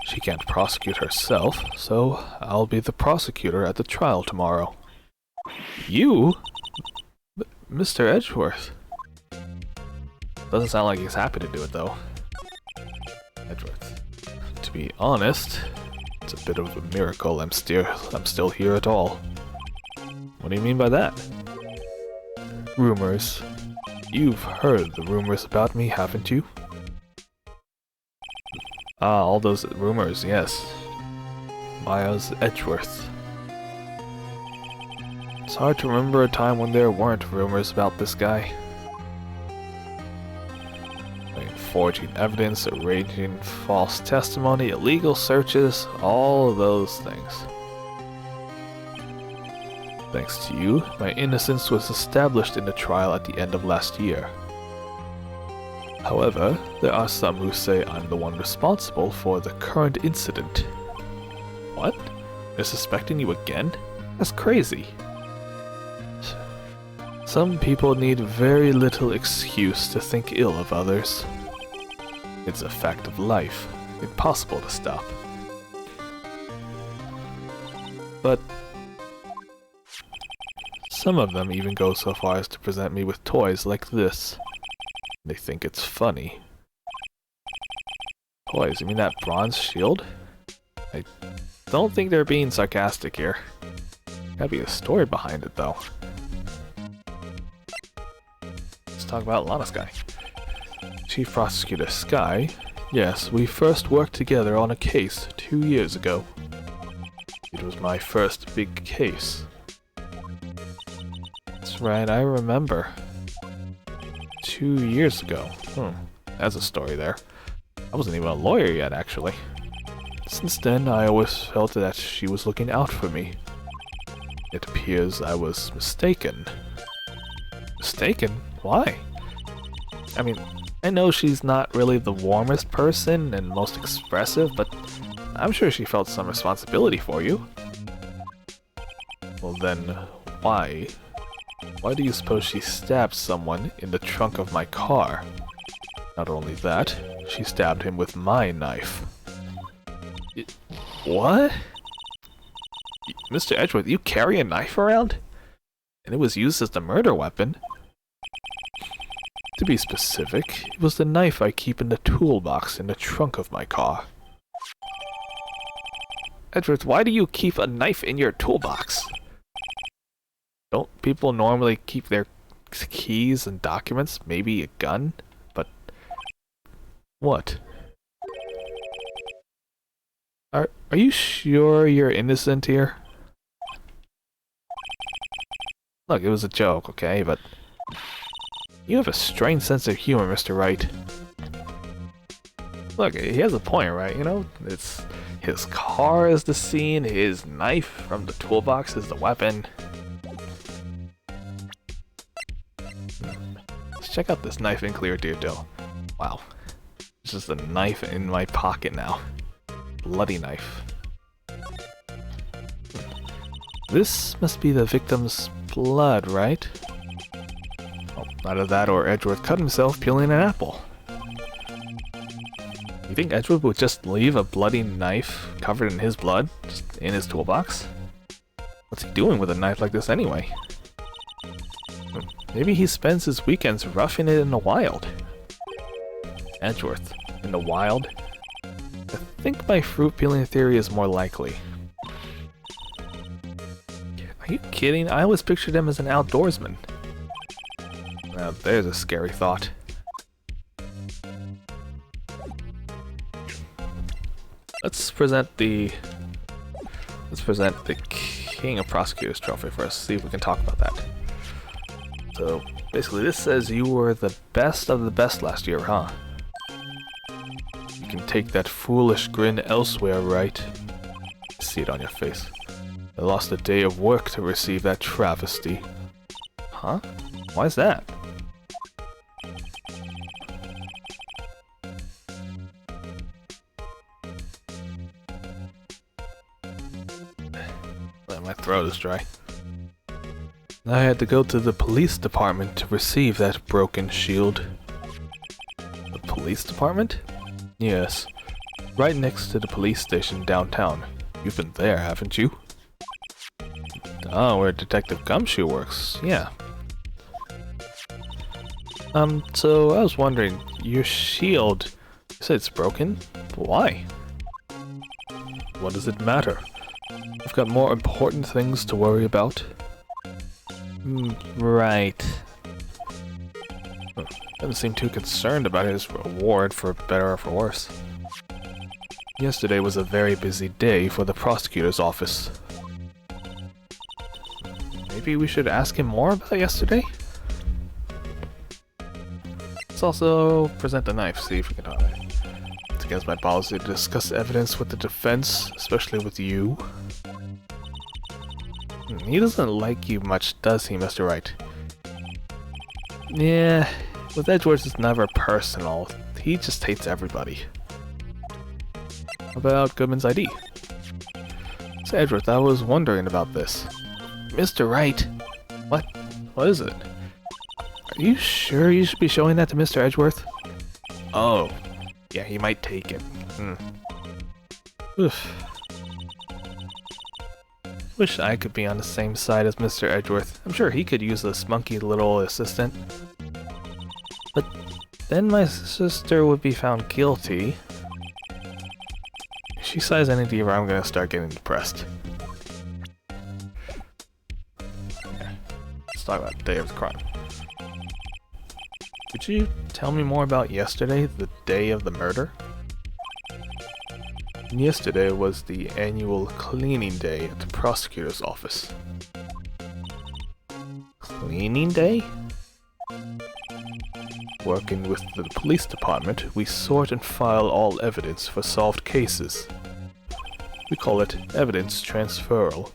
[SPEAKER 1] She can't prosecute herself, so I'll be the prosecutor at the trial tomorrow. You? Mr. Edgeworth? Doesn't sound like he's happy to do it, though. Edgeworth. To be honest, it's a bit of a miracle I'm still here at all. What do you mean by that? Rumors. You've heard the rumors about me, haven't you? Ah, all those rumors, yes. Miles Edgeworth. It's hard to remember a time when there weren't rumors about this guy. Forging evidence, arranging false testimony, illegal searches, all of those things. Thanks to you, my innocence was established in the trial at the end of last year. However, there are some who say I'm the one responsible for the current incident. What? They're suspecting you again? That's crazy. Some people need very little excuse to think ill of others. It's a fact of life, impossible to stop. But some of them even go so far as to present me with toys like this. They think it's funny. Toys? You mean that bronze shield? I don't think they're being sarcastic here. Gotta be a story behind it, though. Let's talk about Lana Sky. Chief Prosecutor Sky? Yes, we first worked together on a case 2 years ago. It was my first big case. That's right, I remember. 2 years ago. That's a story there. I wasn't even a lawyer yet, actually. Since then, I always felt that she was looking out for me. It appears I was mistaken. Mistaken? Why? I mean, I know she's not really the warmest person and most expressive, but I'm sure she felt some responsibility for you. Well then, why? Why do you suppose she stabbed someone in the trunk of my car? Not only that, she stabbed him with my knife. What? Mr. Edgeworth, you carry a knife around? And it was used as the murder weapon? To be specific, it was the knife I keep in the toolbox in the trunk of my car. Edgeworth, why do you keep a knife in your toolbox? Don't people normally keep their keys and documents? Maybe a gun? But... what? Are you sure you're innocent here? Look, it was a joke, okay, but... you have a strange sense of humor, Mr. Wright. Look, he has a point, right? You know, it's... his car is the scene, his knife from the toolbox is the weapon. Let's check out this knife in Clear Deerdill. Wow. It's just a knife in my pocket now. Bloody knife. This must be the victim's blood, right? Oh, either that or Edgeworth cut himself peeling an apple. You think Edgeworth would just leave a bloody knife covered in his blood, just in his toolbox? What's he doing with a knife like this anyway? Maybe he spends his weekends roughing it in the wild. Edgeworth, in the wild? I think my fruit peeling theory is more likely. Are you kidding? I always pictured him as an outdoorsman. Now there's a scary thought. Let's present the King of Prosecutors trophy first, see if we can talk about that. So basically this says you were the best of the best last year, huh? You can take that foolish grin elsewhere, right? I see it on your face. I lost a day of work to receive that travesty. Huh? Why is that? My throat is dry. I had to go to the police department to receive that broken shield. The police department? Yes. Right next to the police station downtown. You've been there, haven't you? Oh, where Detective Gumshoe works. Yeah. So I was wondering, your shield, you said it's broken? Why? What does it matter? I've got more important things to worry about. Right. Doesn't seem too concerned about his reward, for better or for worse. Yesterday was a very busy day for the prosecutor's office. Maybe we should ask him more about yesterday? Let's also present the knife, see if we can talk about it. It's against my policy to discuss evidence with the defense, especially with you. He doesn't like you much, does he, Mr. Wright? Yeah, with Edgeworth it's never personal. He just hates everybody. How about Goodman's ID? So Edgeworth, I was wondering about this. Mr. Wright? What? What is it? Are you sure you should be showing that to Mr. Edgeworth? Oh, Yeah, he might take it. Oof. Wish I could be on the same side as Mr. Edgeworth. I'm sure he could use a spunky little assistant. But then my sister would be found guilty. If she sighs any deeper, I'm gonna start getting depressed. Okay. Let's talk about the day of the crime. Could you tell me more about yesterday, the day of the murder? Yesterday was the annual cleaning day at the prosecutor's office. Cleaning day? Working with the police department, we sort and file all evidence for solved cases. We call it evidence transferal.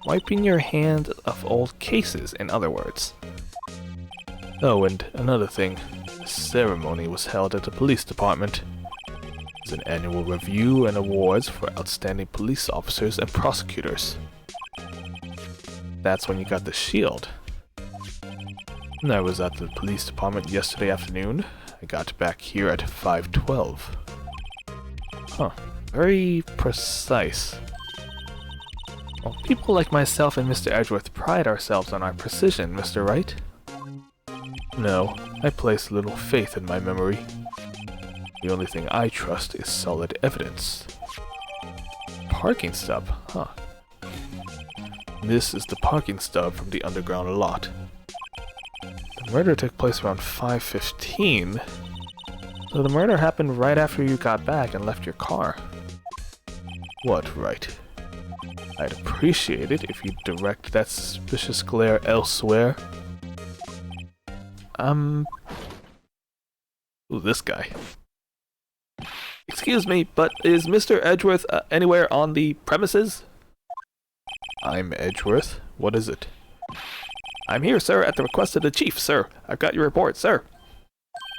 [SPEAKER 1] Wiping your hand of old cases, in other words. Oh, and another thing, a ceremony was held at the police department. It's an annual review and awards for outstanding police officers and prosecutors. That's when you got the shield. And I was at the police department yesterday afternoon. I got back here at 5:12. Huh, very precise. Well, people like myself and Mr. Edgeworth pride ourselves on our precision, Mr. Wright. No, I place little faith in my memory. The only thing I trust is solid evidence. Parking stub, huh? This is the parking stub from the underground lot. The murder took place around 5:15, so the murder happened right after you got back and left your car. What, Wright? I'd appreciate it if you'd direct that suspicious glare elsewhere. Ooh, this guy. Excuse me, but is Mr. Edgeworth anywhere on the premises? I'm Edgeworth. What is it? I'm here, sir, at the request of the chief, sir. I've got your report, sir.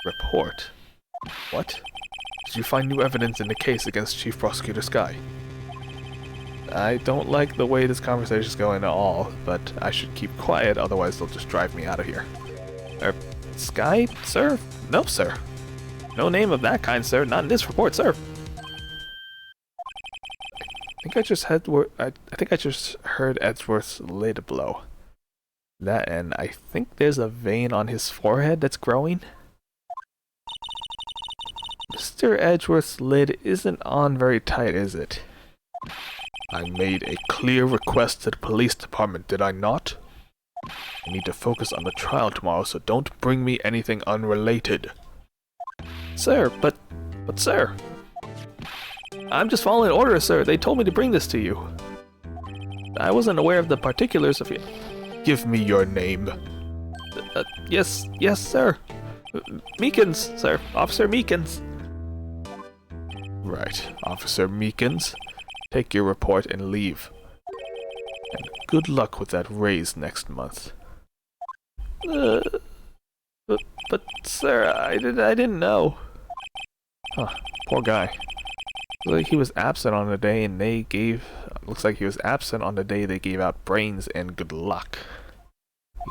[SPEAKER 1] Report? What? Did you find new evidence in the case against Chief Prosecutor Skye? I don't like the way this conversation's going at all, but I should keep quiet, otherwise they'll just drive me out of here. Skye, sir? No, sir. No name of that kind, sir. Not in this report, sir. I think I just heard Edgeworth's lid blow. That, and I think there's a vein on his forehead that's growing. Mr. Edgeworth's lid isn't on very tight, is it? I made a clear request to the police department, did I not? I need to focus on the trial tomorrow, so don't bring me anything unrelated. Sir, but sir. I'm just following orders, sir. They told me to bring this to you. I wasn't aware of the particulars of it. Give me your name. Yes, sir. Meekins, sir. Officer Meekins. Right, Officer Meekins. Take your report and leave. And good luck with that raise next month. But sir, I didn't know. Huh, poor guy. Looks like he was absent on the day and they gave... Looks like he was absent on the day they gave out brains and good luck.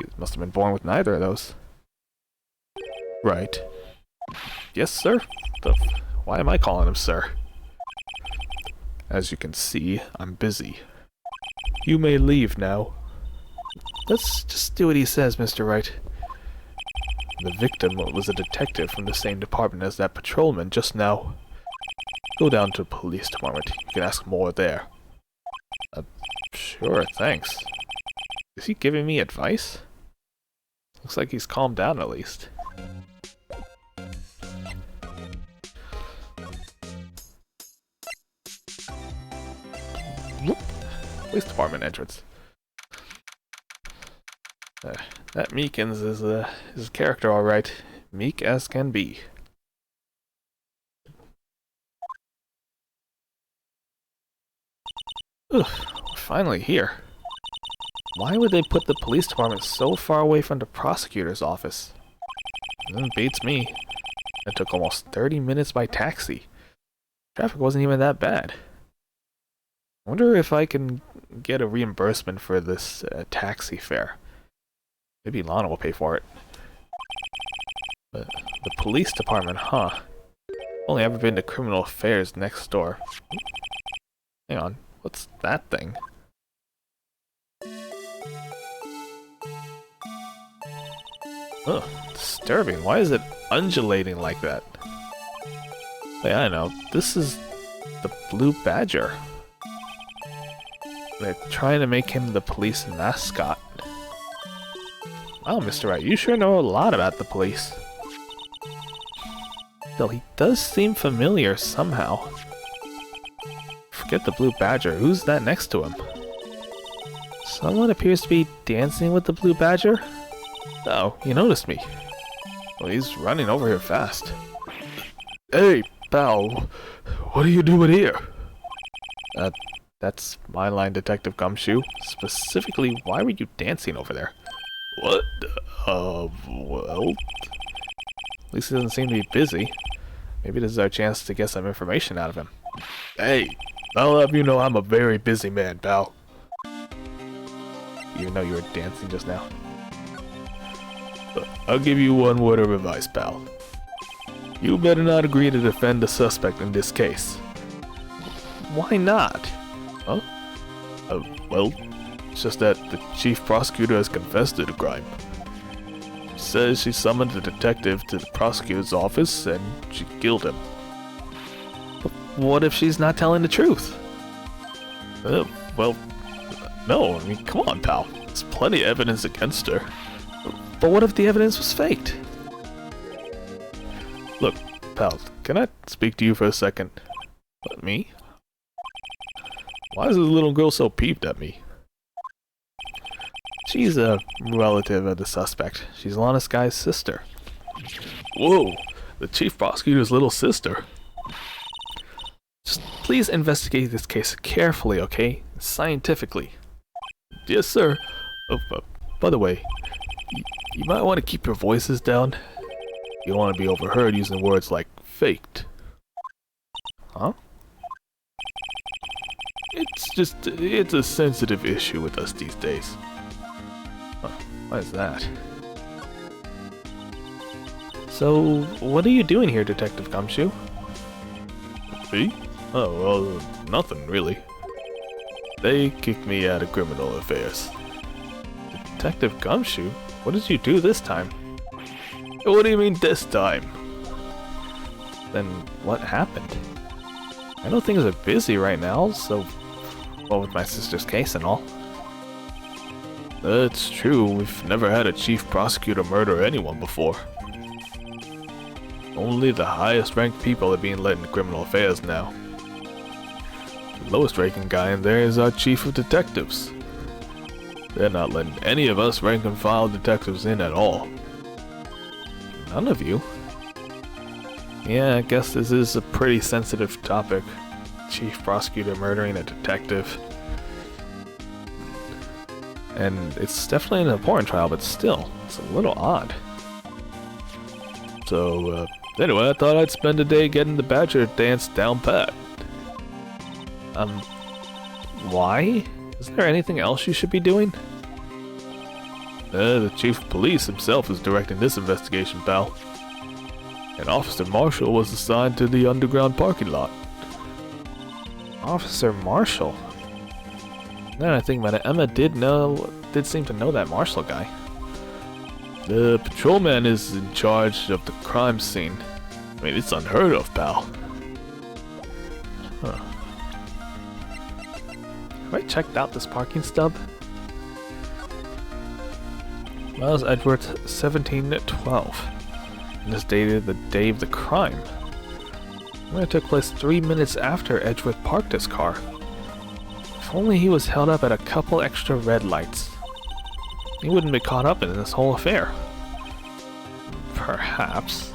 [SPEAKER 1] He must have been born with neither of those. Right. Yes, sir? Why am I calling him sir? As you can see, I'm busy. You may leave now. Let's just do what he says, Mr. Wright. The victim was a detective from the same department as that patrolman just now. Go down to the police department. You can ask more there. Sure, thanks. Is he giving me advice? Looks like he's calmed down at least. Whoop. Police department entrance. That Meekins is a character, alright. Meek as can be. Ugh, we're finally here. Why would they put the police department so far away from the prosecutor's office? It beats me. It took almost 30 minutes by taxi. Traffic wasn't even that bad. I wonder if I can get a reimbursement for this taxi fare. Maybe Lana will pay for it. But the police department, huh? Only ever been to criminal affairs next door. Hang on, what's that thing? Ugh, disturbing. Why is it undulating like that? Wait, I know. This is the Blue Badger. They're trying to make him the police mascot. Wow, Mr. Wright, you sure know a lot about the police. Still, he does seem familiar somehow. Forget the Blue Badger. Who's that next to him? Someone appears to be dancing with the Blue Badger? Oh, he noticed me. Well, he's running over here fast. Hey, pal. What are you doing here? That's my line, Detective Gumshoe. Specifically, why were you dancing over there? What? Well... At least he doesn't seem to be busy. Maybe this is our chance to get some information out of him. Hey, I'll have you know I'm a very busy man, pal. Even though you were dancing just now. I'll give you one word of advice, pal. You better not agree to defend the suspect in this case. Why not? Huh? Well, it's just that the chief prosecutor has confessed to the crime. She says she summoned a detective to the prosecutor's office and she killed him. But what if she's not telling the truth? Well, no, I mean, come on, pal. There's plenty of evidence against her. But what if the evidence was faked? Look, pal, can I speak to you for a second? What, me? Why is this little girl so peeved at me? She's a relative of the suspect. She's Lana Sky's sister. Whoa, the chief prosecutor's little sister. Just please investigate this case carefully, okay? Scientifically. Yes, sir. Oh, by the way, you might want to keep your voices down. You don't want to be overheard using words like faked. Huh? It's a sensitive issue with us these days. Huh, why is that? So, what are you doing here, Detective Gumshoe? Me? Oh, well, nothing really. They kicked me out of criminal affairs. Detective Gumshoe? What did you do this time? What do you mean this time? Then what happened? I know things are busy right now, so... Well, with my sister's case and all. That's true, we've never had a chief prosecutor murder anyone before. Only the highest ranked people are being let into criminal affairs now. The lowest ranking guy in there is our chief of detectives. They're not letting any of us rank and file detectives in at all. None of you? Yeah, I guess this is a pretty sensitive topic. Chief prosecutor murdering a detective. And it's definitely an important trial, but still, it's a little odd. So, anyway, I thought I'd spend a day getting the Badger dance down pat. Why? Is there anything else you should be doing? The chief of police himself is directing this investigation, pal. And Officer Marshall was assigned to the underground parking lot. Officer Marshall? Now that I think about it, Emma did seem to know that Marshall guy. The patrolman is in charge of the crime scene. I mean, it's unheard of, pal. Huh. Have I checked out this parking stub? Miles Edgeworth, 1712. And this dated the day of the crime. It took place 3 minutes after Edgeworth parked his car. If only he was held up at a couple extra red lights. He wouldn't be caught up in this whole affair. Perhaps.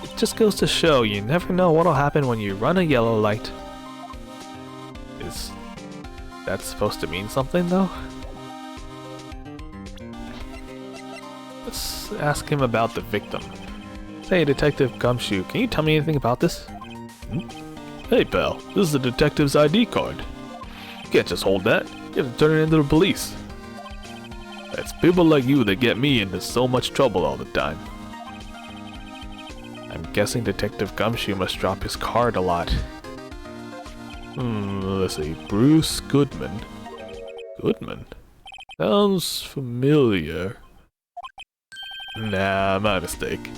[SPEAKER 1] It just goes to show you never know what'll happen when you run a yellow light. Is that supposed to mean something, though? Let's ask him about the victim. Hey, Detective Gumshoe, can you tell me anything about this? Hey, pal, this is the detective's ID card. You can't just hold that. You have to turn it into the police. It's people like you that get me into so much trouble all the time. I'm guessing Detective Gumshoe must drop his card a lot. Let's see. Bruce Goodman. Goodman? Sounds familiar. Nah, my mistake.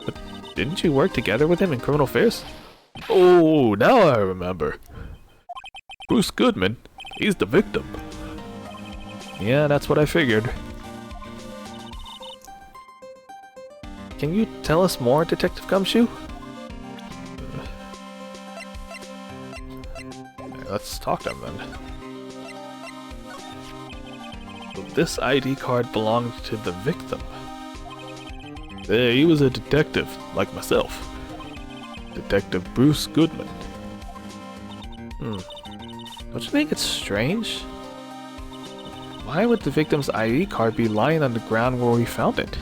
[SPEAKER 1] But didn't you work together with him in criminal affairs? Oh, now I remember. Bruce Goodman? He's the victim. Yeah, that's what I figured. Can you tell us more, Detective Gumshoe? Let's talk to him then. So this ID card belonged to the victim. Yeah, he was a detective, like myself. Detective Bruce Goodman. Don't you think it's strange? Why would the victim's ID card be lying on the ground where we found it?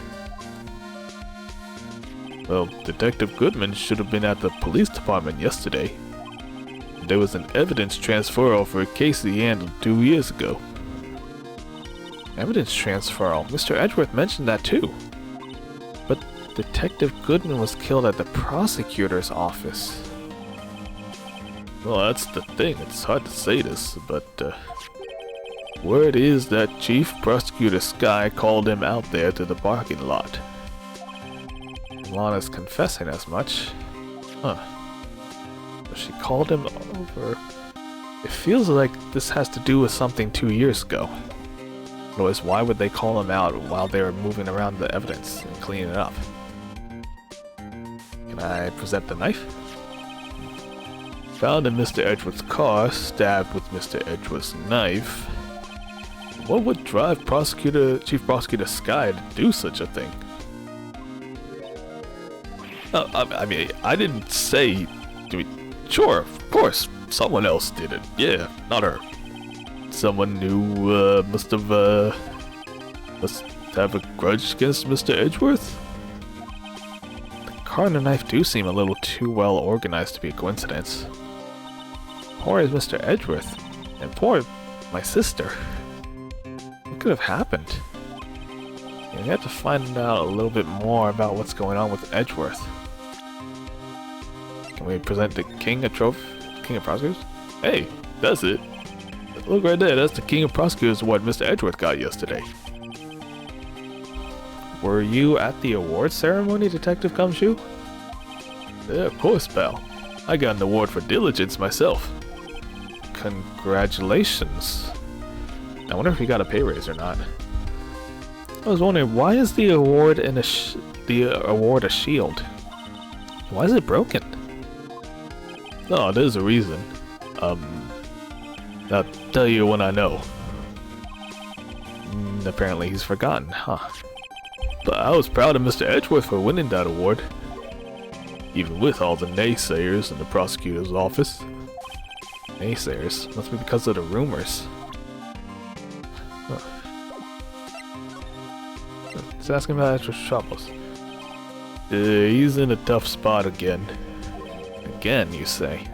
[SPEAKER 1] Well, Detective Goodman should have been at the police department yesterday. There was an evidence transferal for a case he handled 2 years ago. Evidence transferal? Mr. Edgeworth mentioned that too. But Detective Goodman was killed at the prosecutor's office. Well, that's the thing. It's hard to say this, but word is that Chief Prosecutor Sky called him out there to the parking lot. Lana's confessing as much. Huh. So she called him over. It feels like this has to do with something 2 years ago. Otherwise, why would they call him out while they were moving around the evidence and cleaning it up? Can I present the knife? Found in Mr. Edgeworth's car, stabbed with Mr. Edgeworth's knife. What would drive Chief Prosecutor Sky to do such a thing? I mean, I didn't say... sure, of course, someone else did it. Yeah, not her. Someone who must have a grudge against Mr. Edgeworth? The car and the knife do seem a little too well organized to be a coincidence. Poor is Mr. Edgeworth, and poor my sister. What could have happened? Yeah, we have to find out a little bit more about what's going on with Edgeworth. Can we present the King of Prosecutors? Hey, that's it. Look right there, that's the King of Prosecutors award Mr. Edgeworth got yesterday. Were you at the award ceremony, Detective Gumshoe? Yeah, of course, pal. I got an award for diligence myself. Congratulations. I wonder if he got a pay raise or not. I was wondering, why is the award a shield? Why is it broken? No, there's a reason. I'll tell you when I know. Apparently he's forgotten, huh? But I was proud of Mr. Edgeworth for winning that award. Even with all the naysayers in the prosecutor's office. Naysayers? Must be because of the rumors. Huh. Let's ask him about Edgeworth's troubles. He's in a tough spot again. Again, you say?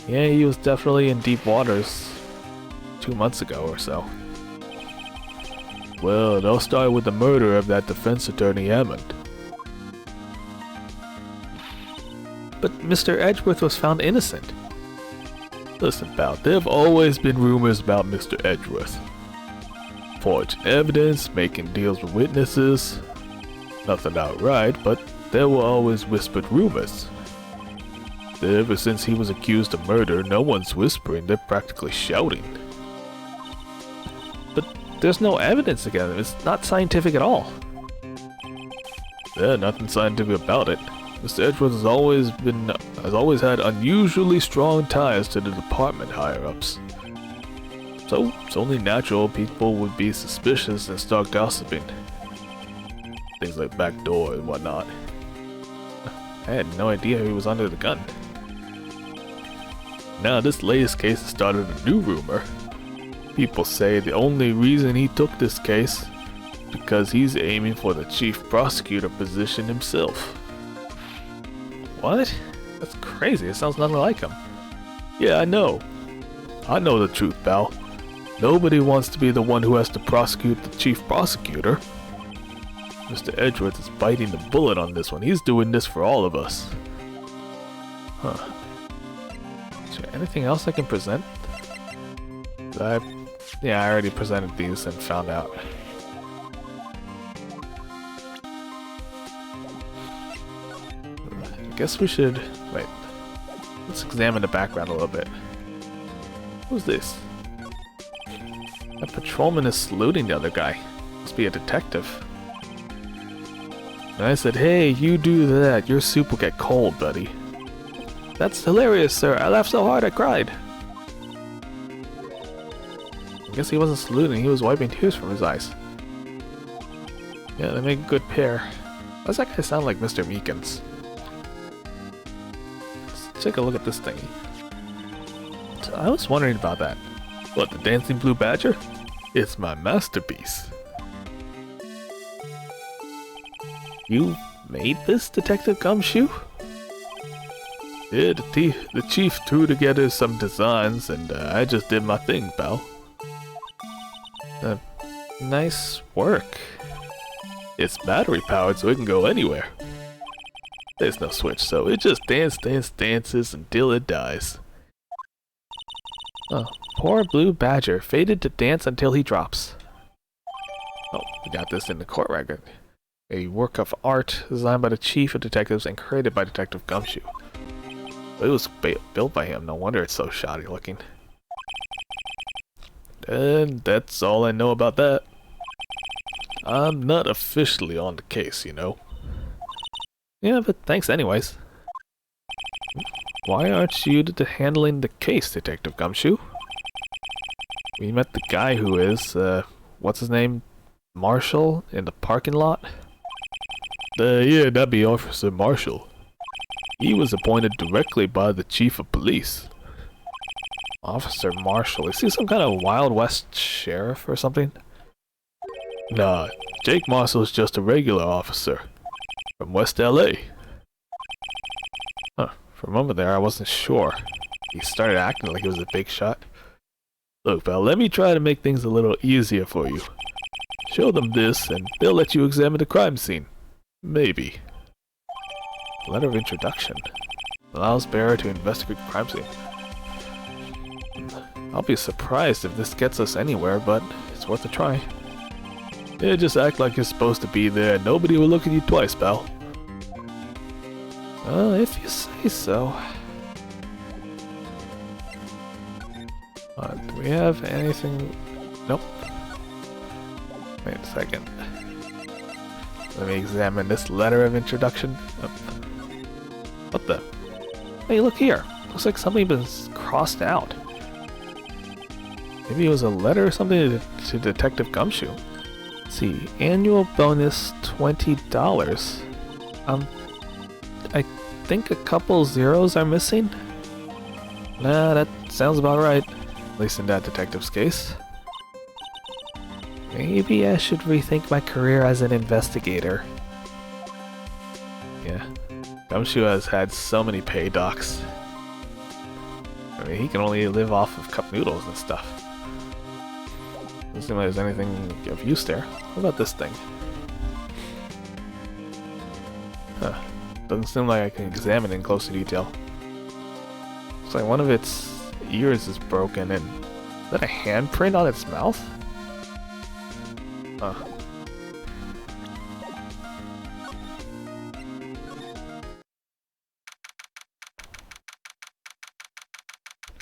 [SPEAKER 1] Yeah, he was definitely in deep waters 2 months ago or so. Well, it all started with the murder of that defense attorney Hammond. But Mr. Edgeworth was found innocent. Listen, pal, there have always been rumors about Mr. Edgeworth. Forged evidence, making deals with witnesses. Nothing outright, but there were always whispered rumors. Ever since he was accused of murder, no one's whispering, they're practically shouting. But there's no evidence against him, it's not scientific at all. Yeah, nothing scientific about it. Mr. Edgeworth has always had unusually strong ties to the department higher-ups. So it's only natural people would be suspicious and start gossiping. Things like backdoor and whatnot. I had no idea he was under the gun. Now this latest case has started a new rumor. People say the only reason he took this case is because he's aiming for the chief prosecutor position himself. What? That's crazy, it sounds nothing like him. Yeah, I know. I know the truth, pal. Nobody wants to be the one who has to prosecute the chief prosecutor. Mr. Edgeworth is biting the bullet on this one. He's doing this for all of us. Huh. Is there anything else I can present? Yeah, I already presented these and found out. I guess we should... wait. Let's examine the background a little bit. Who's this? A patrolman is saluting the other guy. Must be a detective. And I said, hey, you do that. Your soup will get cold, buddy. That's hilarious, sir. I laughed so hard I cried. I guess he wasn't saluting, he was wiping tears from his eyes. Yeah, they make a good pair. Why does that guy sound like Mr. Meekins? Let's take a look at this thingy. So I was wondering about that. What, the dancing blue badger? It's my masterpiece. You made this, Detective Gumshoe? Yeah, the chief threw together some designs and I just did my thing, pal. Nice work. It's battery powered so it can go anywhere. There's no switch, so it just dances until it dies. Oh, poor blue badger, fated to dance until he drops. Oh, we got this in the court record. A work of art designed by the chief of detectives and created by Detective Gumshoe. It was built by him, no wonder it's so shoddy looking. And that's all I know about that. I'm not officially on the case, you know. Yeah, but thanks anyways. Why aren't you handling the case, Detective Gumshoe? We met the guy who is, what's his name? Marshall in the parking lot? Yeah, that'd be Officer Marshall. He was appointed directly by the chief of police. Officer Marshall, is he some kind of Wild West sheriff or something? Nah, Jake Marshall's just a regular officer. From West LA. Huh, for a moment there I wasn't sure. He started acting like he was a big shot. Look, pal, let me try to make things a little easier for you. Show them this and they'll let you examine the crime scene. Maybe. Letter of introduction. Allows bearer to investigate the crime scene. I'll be surprised if this gets us anywhere, but it's worth a try. Yeah, just act like you're supposed to be there and nobody will look at you twice, pal. If you say so. Do we have anything? Nope. Wait a second. Let me examine this letter of introduction. Oh. What the? Hey, look here. Looks like something was crossed out. Maybe it was a letter or something to Detective Gumshoe. Let's see. Annual bonus $20. I think a couple zeros are missing. Nah, that sounds about right. At least in that detective's case. Maybe I should rethink my career as an investigator. Yeah. Gumshoe has had so many pay docs. I mean, he can only live off of cup noodles and stuff. Doesn't seem like there's anything of use there. What about this thing? Huh. Doesn't seem like I can examine it in closer detail. Looks like one of its ears is broken and... is that a handprint on its mouth? Huh.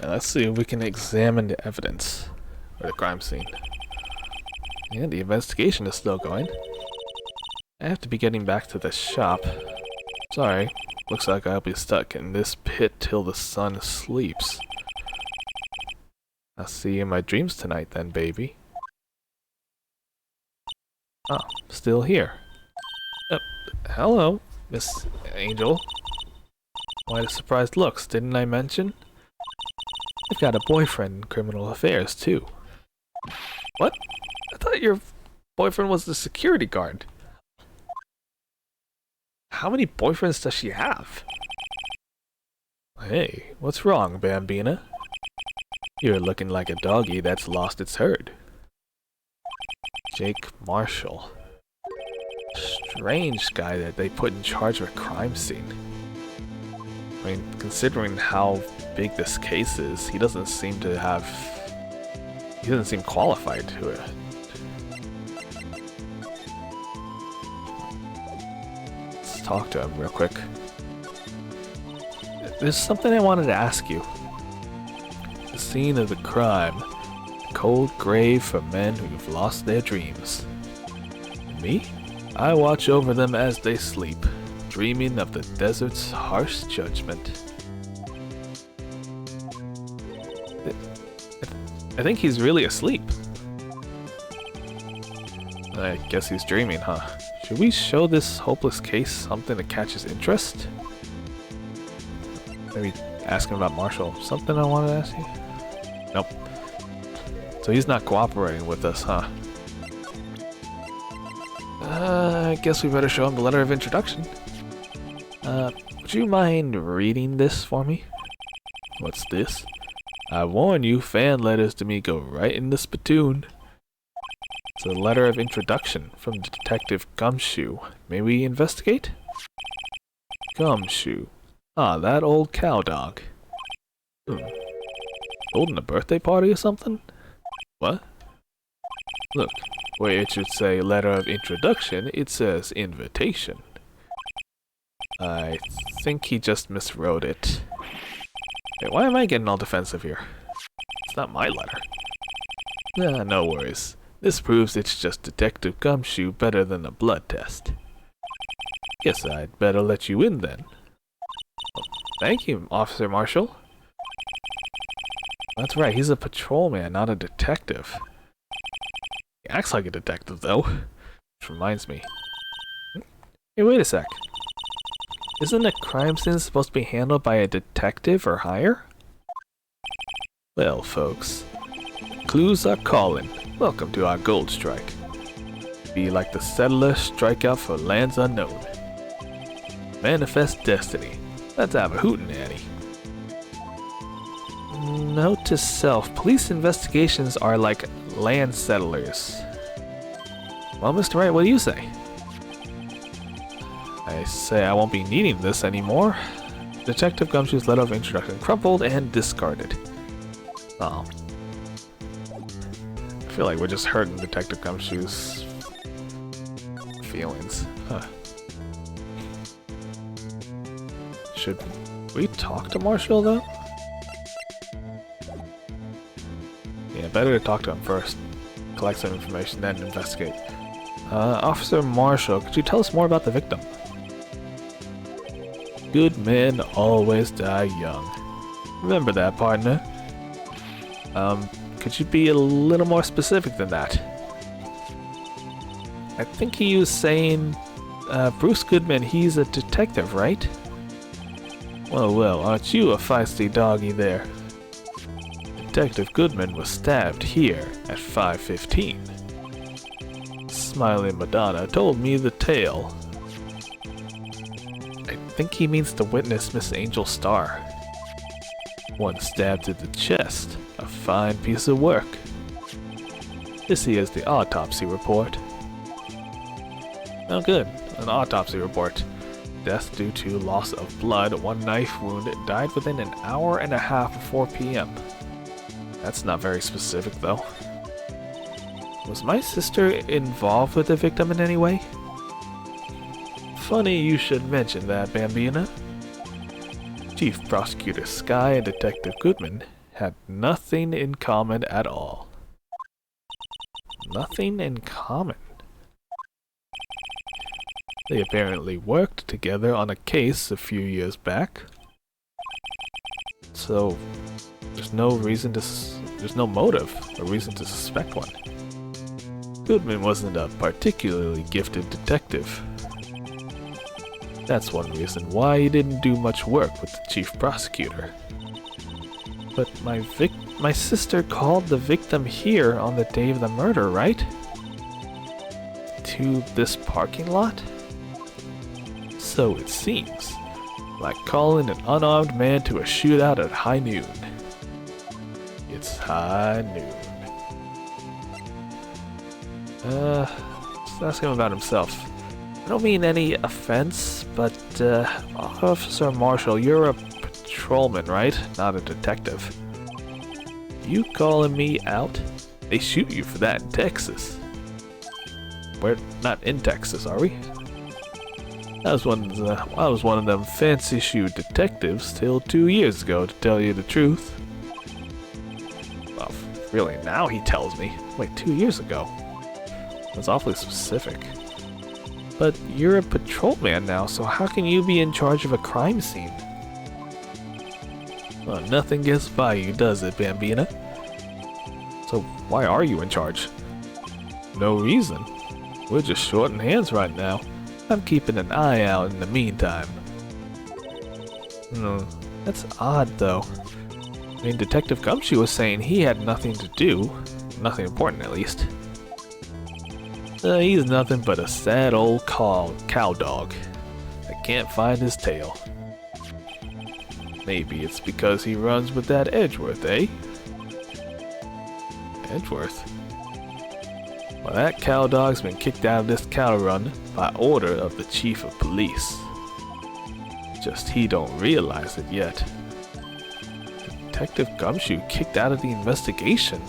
[SPEAKER 1] Now let's see if we can examine the evidence or the crime scene. Yeah, the investigation is still going. I have to be getting back to the shop. Sorry, looks like I'll be stuck in this pit till the sun sleeps. I'll see you in my dreams tonight then, baby. Oh, still here. Hello, Miss Angel. Why the surprised looks, didn't I mention? I've got a boyfriend in criminal affairs, too. What? I thought your boyfriend was the security guard. How many boyfriends does she have? Hey, what's wrong, Bambina? You're looking like a doggy that's lost its herd. Jake Marshall. strange guy that they put in charge of a crime scene. I mean, considering how big this case is, he doesn't seem qualified to it. Let's talk to him real quick. There's something I wanted to ask you. The scene of the crime. A cold grave for men who've lost their dreams. Me? I watch over them as they sleep, dreaming of the desert's harsh judgment. I think he's really asleep. I guess he's dreaming, huh? Should we show this hopeless case something to catch his interest? Maybe ask him about Marshall. Something I wanted to ask you? Nope. So he's not cooperating with us, huh? I guess we better show him the letter of introduction. Would you mind reading this for me? What's this? I warn you, fan letters to me go right in the spittoon. It's a letter of introduction from Detective Gumshoe. May we investigate? Gumshoe. Ah, that old cow dog. Holding a birthday party or something? What? Look, where it should say letter of introduction, it says invitation. I think he just miswrote it. Hey, why am I getting all defensive here? It's not my letter. Nah, no worries. This proves it's just Detective Gumshoe better than a blood test. Guess I'd better let you in then. Thank you, Officer Marshall. That's right, he's a patrolman, not a detective. He acts like a detective, though. Which reminds me. Hey, wait a sec. Isn't a crime scene supposed to be handled by a detective or higher? Well, folks, clues are calling. Welcome to our gold strike. Be like the settler, strike out for lands unknown. Manifest destiny. Let's have a hootenanny. Note to self, police investigations are like land settlers. Well, Mr. Wright, what do you say? I say I won't be needing this anymore. Detective Gumshoe's letter of introduction crumpled and discarded. Oh. I feel like we're just hurting Detective Gumshoe's feelings. Huh. Should we talk to Marshall, though? Yeah, better to talk to him first. Collect some information, then investigate. Officer Marshall, could you tell us more about the victim? Good men always die young. Remember that, partner. Could you be a little more specific than that? I think he was saying, Bruce Goodman, he's a detective, right? Well, aren't you a feisty doggy there? Detective Goodman was stabbed here at 5:15. Smiling Madonna told me the tale. I think he means the witness, Miss Angel Starr. One stab to the chest. A fine piece of work. This here is the autopsy report. Oh good, an autopsy report. Death due to loss of blood, one knife wound, died within an hour and a half of 4 p.m. That's not very specific though. Was my sister involved with the victim in any way? Funny you should mention that, Bambina. Chief Prosecutor Sky and Detective Goodman had nothing in common at all. Nothing in common. They apparently worked together on a case a few years back. So, there's no motive or reason to suspect one. Goodman wasn't a particularly gifted detective. That's one reason why he didn't do much work with the chief prosecutor. But my sister called the victim here on the day of the murder, right? To this parking lot? So it seems. Like calling an unarmed man to a shootout at high noon. It's high noon. Let's ask him about himself. don't mean any offense, but, Officer Marshall, you're a patrolman, right? Not a detective. You calling me out? They shoot you for that in Texas. We're not in Texas, are we? I was one of them fancy-shoe detectives till 2 years ago, to tell you the truth. Well, really, now he tells me. Wait, 2 years ago? That's awfully specific. But you're a patrolman now, so how can you be in charge of a crime scene? Well, nothing gets by you, does it, Bambina? So why are you in charge? No reason. We're just shorting hands right now. I'm keeping an eye out in the meantime. That's odd though. I mean, Detective Gumshoe was saying he had nothing to do. Nothing important, at least. He's nothing but a sad old cow dog that can't find his tail. Maybe it's because he runs with that Edgeworth, eh? Edgeworth? Well, that cow dog's been kicked out of this cow run by order of the chief of police. Just he don't realize it yet. Detective Gumshoe kicked out of the investigation.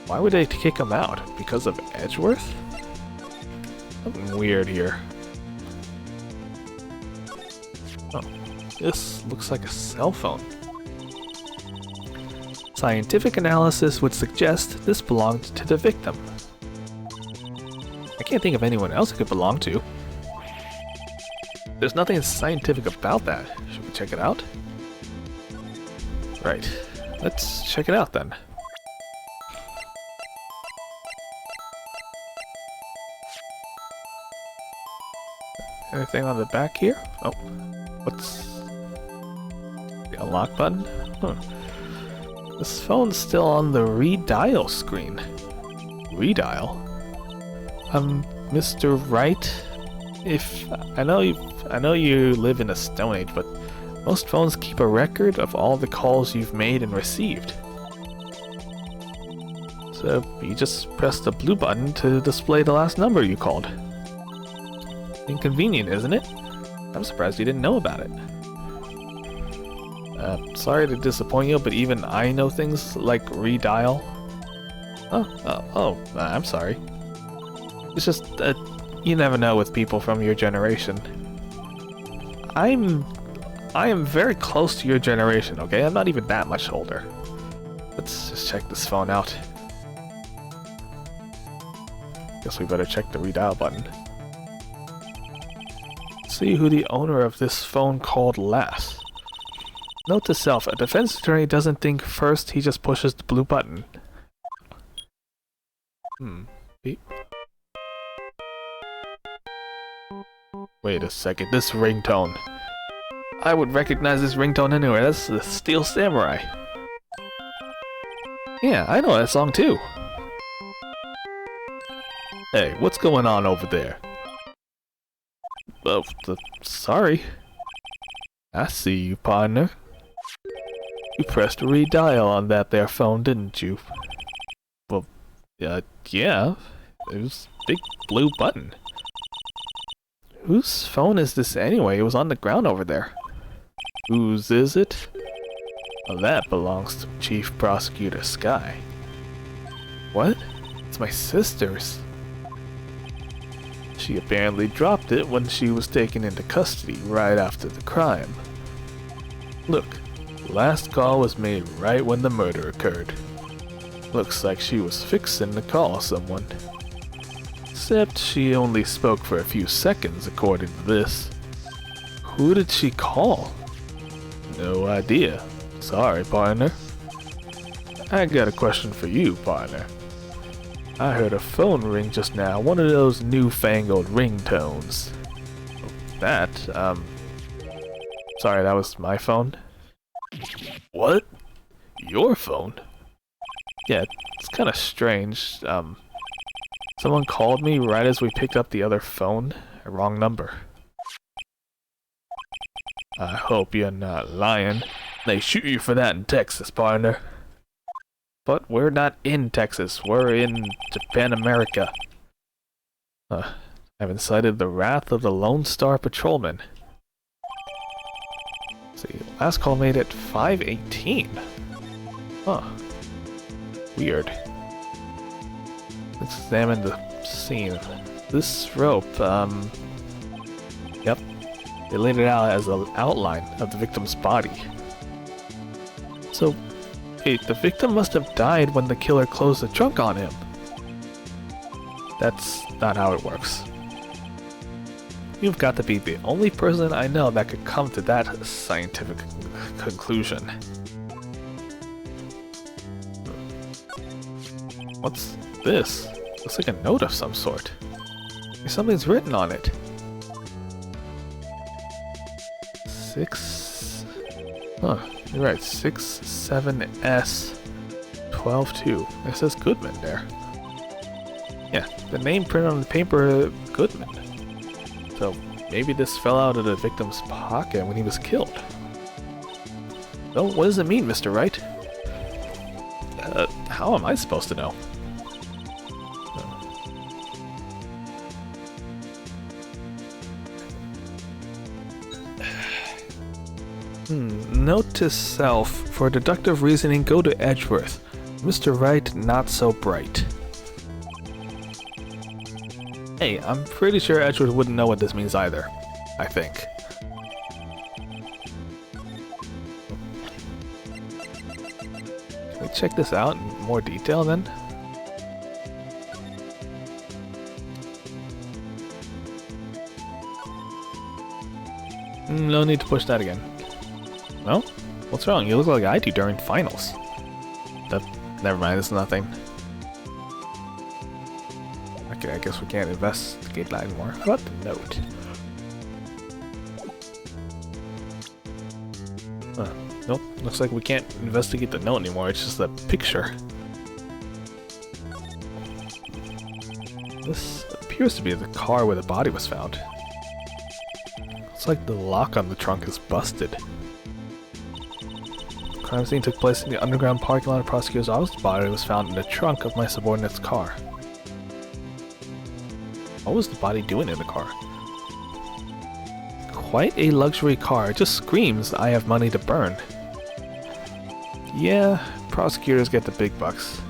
[SPEAKER 1] Why would they kick him out? Because of Edgeworth? Something weird here. Oh, this looks like a cell phone. Scientific analysis would suggest this belonged to the victim. I can't think of anyone else it could belong to. There's nothing scientific about that. Should we check it out? Right. Let's check it out then. Anything on the back here? Oh. What's... the unlock button? Huh. This phone's still on the redial screen. Redial? Mr. Wright? I know you live in a stone age, but most phones keep a record of all the calls you've made and received. So you just press the blue button to display the last number you called. Inconvenient, isn't it? I'm surprised you didn't know about it. Sorry to disappoint you, but even I know things like redial. I'm sorry. It's just, you never know with people from your generation. I am very close to your generation, okay? I'm not even that much older. Let's just check this phone out. Guess we better check the redial button. See who the owner of this phone called last. Note to self, a defense attorney doesn't think first, he just pushes the blue button. Beep. Wait a second, this ringtone. I would recognize this ringtone anywhere. That's the Steel Samurai. Yeah, I know that song too. Hey, what's going on over there? Oh, sorry. I see you, partner. You pressed redial on that there phone, didn't you? Well, yeah. It was a big blue button. Whose phone is this anyway? It was on the ground over there. Whose is it? Well, that belongs to Chief Prosecutor Sky. What? It's my sister's. She apparently dropped it when she was taken into custody right after the crime. Look, the last call was made right when the murder occurred. Looks like she was fixing to call someone. Except she only spoke for a few seconds according to this. Who did she call? No idea. Sorry, partner. I got a question for you, partner. I heard a phone ring just now, one of those newfangled ringtones. Sorry, that was my phone? What? Your phone? Yeah, it's kinda strange. Someone called me right as we picked up the other phone. A wrong number. I hope you're not lying. They shoot you for that in Texas, partner. But we're not in Texas. We're in Japan, America. I've incited the wrath of the Lone Star Patrolman. Let's see, last call made at 5:18. Huh. Weird. Let's examine the scene. This rope, yep. They laid it out as an outline of the victim's body. So, wait, the victim must have died when the killer closed the trunk on him. That's not how it works. You've got to be the only person I know that could come to that scientific conclusion. What's this? Looks like a note of some sort. Something's written on it. 6... Huh, you're right, 67S122. It says Goodman there. Yeah, the name printed on the paper, Goodman. So, maybe this fell out of the victim's pocket when he was killed. Well, what does it mean, Mr. Wright? How am I supposed to know? Note to self, for deductive reasoning, go to Edgeworth. Mr. Wright, not so bright. Hey, I'm pretty sure Edgeworth wouldn't know what this means either. I think. Can we check this out in more detail then? No need to push that again. No? What's wrong? You look like I do during finals. Never mind, it's nothing. Okay, I guess we can't investigate that anymore. How about the note? Nope, looks like we can't investigate the note anymore, it's just a picture. This appears to be the car where the body was found. Looks like the lock on the trunk is busted. The crime scene took place in the underground parking lot of Prosecutor's office. The body was found in the trunk of my subordinate's car. What was the body doing in the car? Quite a luxury car. It just screams, I have money to burn. Yeah, prosecutors get the big bucks.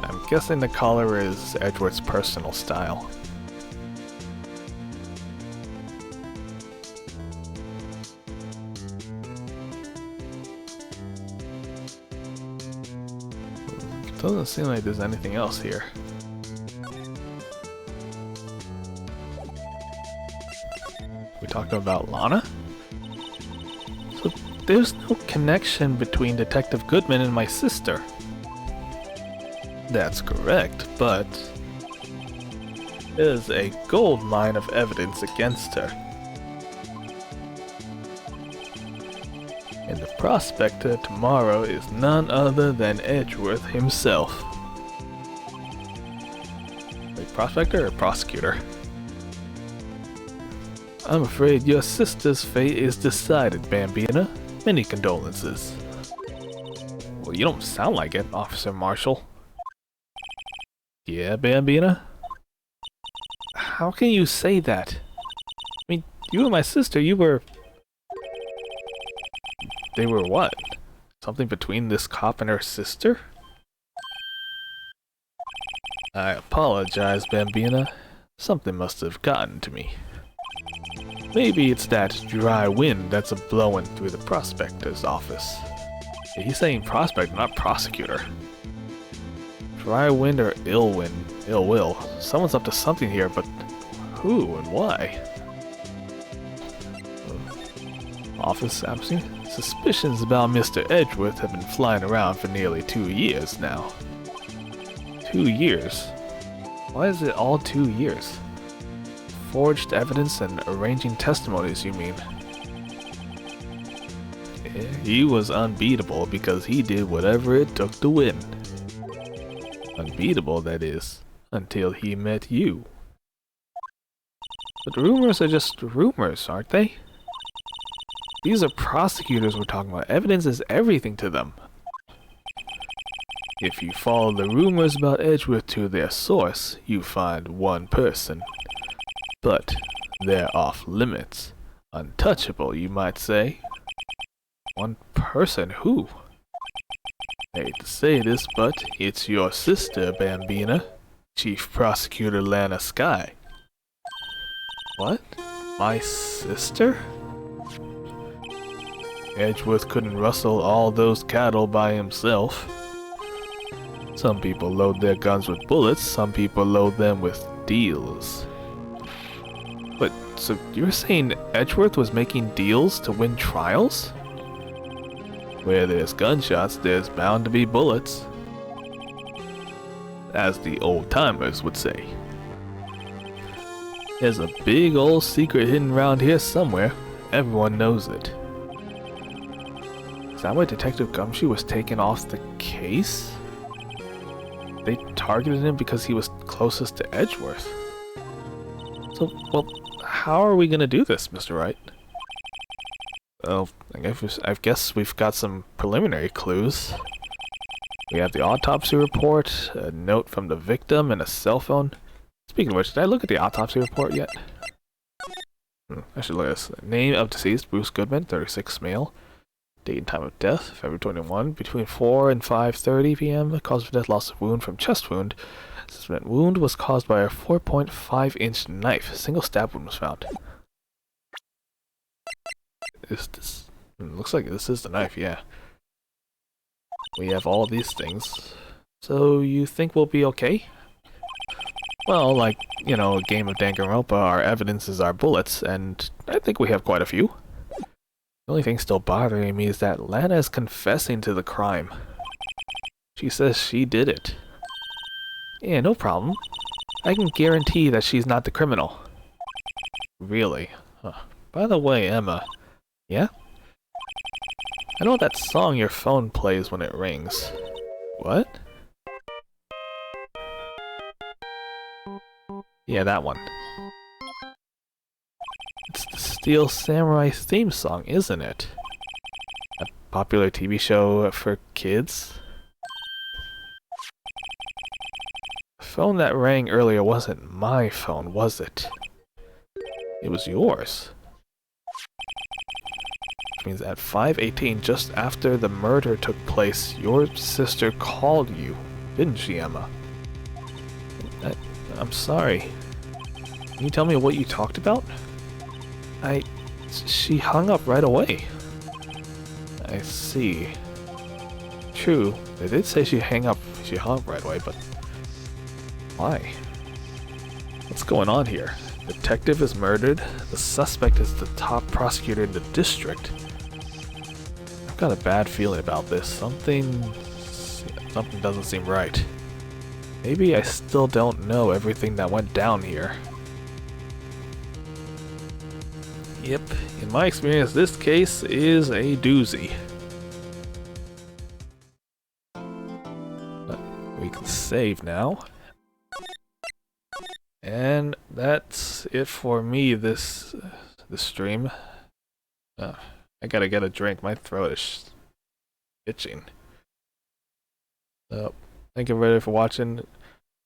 [SPEAKER 1] I'm guessing the collar is Edgeworth's personal style. Doesn't seem like there's anything else here. We talking about Lana? So there's no connection between Detective Goodman and my sister. That's correct, but there's a gold mine of evidence against her. And the prospector tomorrow is none other than Edgeworth himself. Wait, prospector or prosecutor? I'm afraid your sister's fate is decided, Bambina. Many condolences. Well, you don't sound like it, Officer Marshall. Yeah, Bambina? How can you say that? I mean, you and my sister, you were... They were what? Something between this cop and her sister? I apologize, Bambina. Something must have gotten to me. Maybe it's that dry wind that's a-blowing through the prospector's office. Yeah, he's saying prospector, not prosecutor. Dry wind or ill wind? Ill will. Someone's up to something here, but who and why? Office absent? Suspicions about Mr. Edgeworth have been flying around for nearly 2 years now. 2 years? Why is it all 2 years? Forged evidence and arranging testimonies, you mean? Yeah, he was unbeatable because he did whatever it took to win. Unbeatable, that is, until he met you. But rumors are just rumors, aren't they? These are prosecutors we're talking about. Evidence is everything to them. If you follow the rumors about Edgeworth to their source, you find one person. but they're off limits. Untouchable, you might say. One person? Who? I hate to say this, but it's your sister, Bambina. Chief Prosecutor Lana Skye. What? My sister? Edgeworth couldn't rustle all those cattle by himself. Some people load their guns with bullets, some people load them with deals. But, so you're saying Edgeworth was making deals to win trials? Where there's gunshots, there's bound to be bullets. As the old-timers would say. There's a big old secret hidden around here somewhere. Everyone knows it. Is that why Detective Gumshoe was taken off the case? They targeted him because he was closest to Edgeworth. So, well, how are we gonna do this, Mr. Wright? Well, I guess we've got some preliminary clues. We have the autopsy report, a note from the victim, and a cell phone. Speaking of which, did I look at the autopsy report yet? I should look at this. Name of deceased, Bruce Goodman, 36, male. Date and time of death, February 21, between 4 and 5:30 p.m. Cause of death, loss of wound from chest wound. Suspected wound was caused by a 4.5-inch knife. Single stab wound was found. Is this... looks like this is the knife, yeah. We have all these things. So you think we'll be okay? Well, like, you know, a game of Danganronpa, our evidence is our bullets, and I think we have quite a few. The only thing still bothering me is that Lana is confessing to the crime. She says she did it. Yeah, no problem. I can guarantee that she's not the criminal. Really? Huh. By the way, Emma. Yeah? I know that song your phone plays when it rings. What? Yeah, that one. It's the Steel Samurai theme song, isn't it? A popular TV show for kids? The phone that rang earlier wasn't my phone, was it? It was yours. Which means at 5:18, just after the murder took place, your sister called you, didn't she, Emma? I'm sorry. Can you tell me what you talked about? She hung up right away. I see. True, they did say she hung up right away, but why? What's going on here? Detective is murdered. The suspect is the top prosecutor in the district. I've got a bad feeling about this. Something doesn't seem right. Maybe I still don't know everything that went down here. Yep, in my experience, this case is a doozy. But we can save now. And that's it for me this stream. I gotta get a drink. My throat is itching. So, thank you everybody for watching.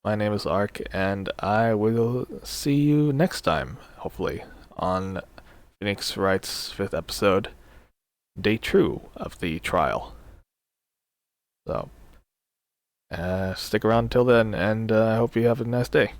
[SPEAKER 1] My name is Ark, and I will see you next time, hopefully, on Phoenix Wright's 5th episode, Day 2 of the trial. So, stick around until then, and I hope you have a nice day.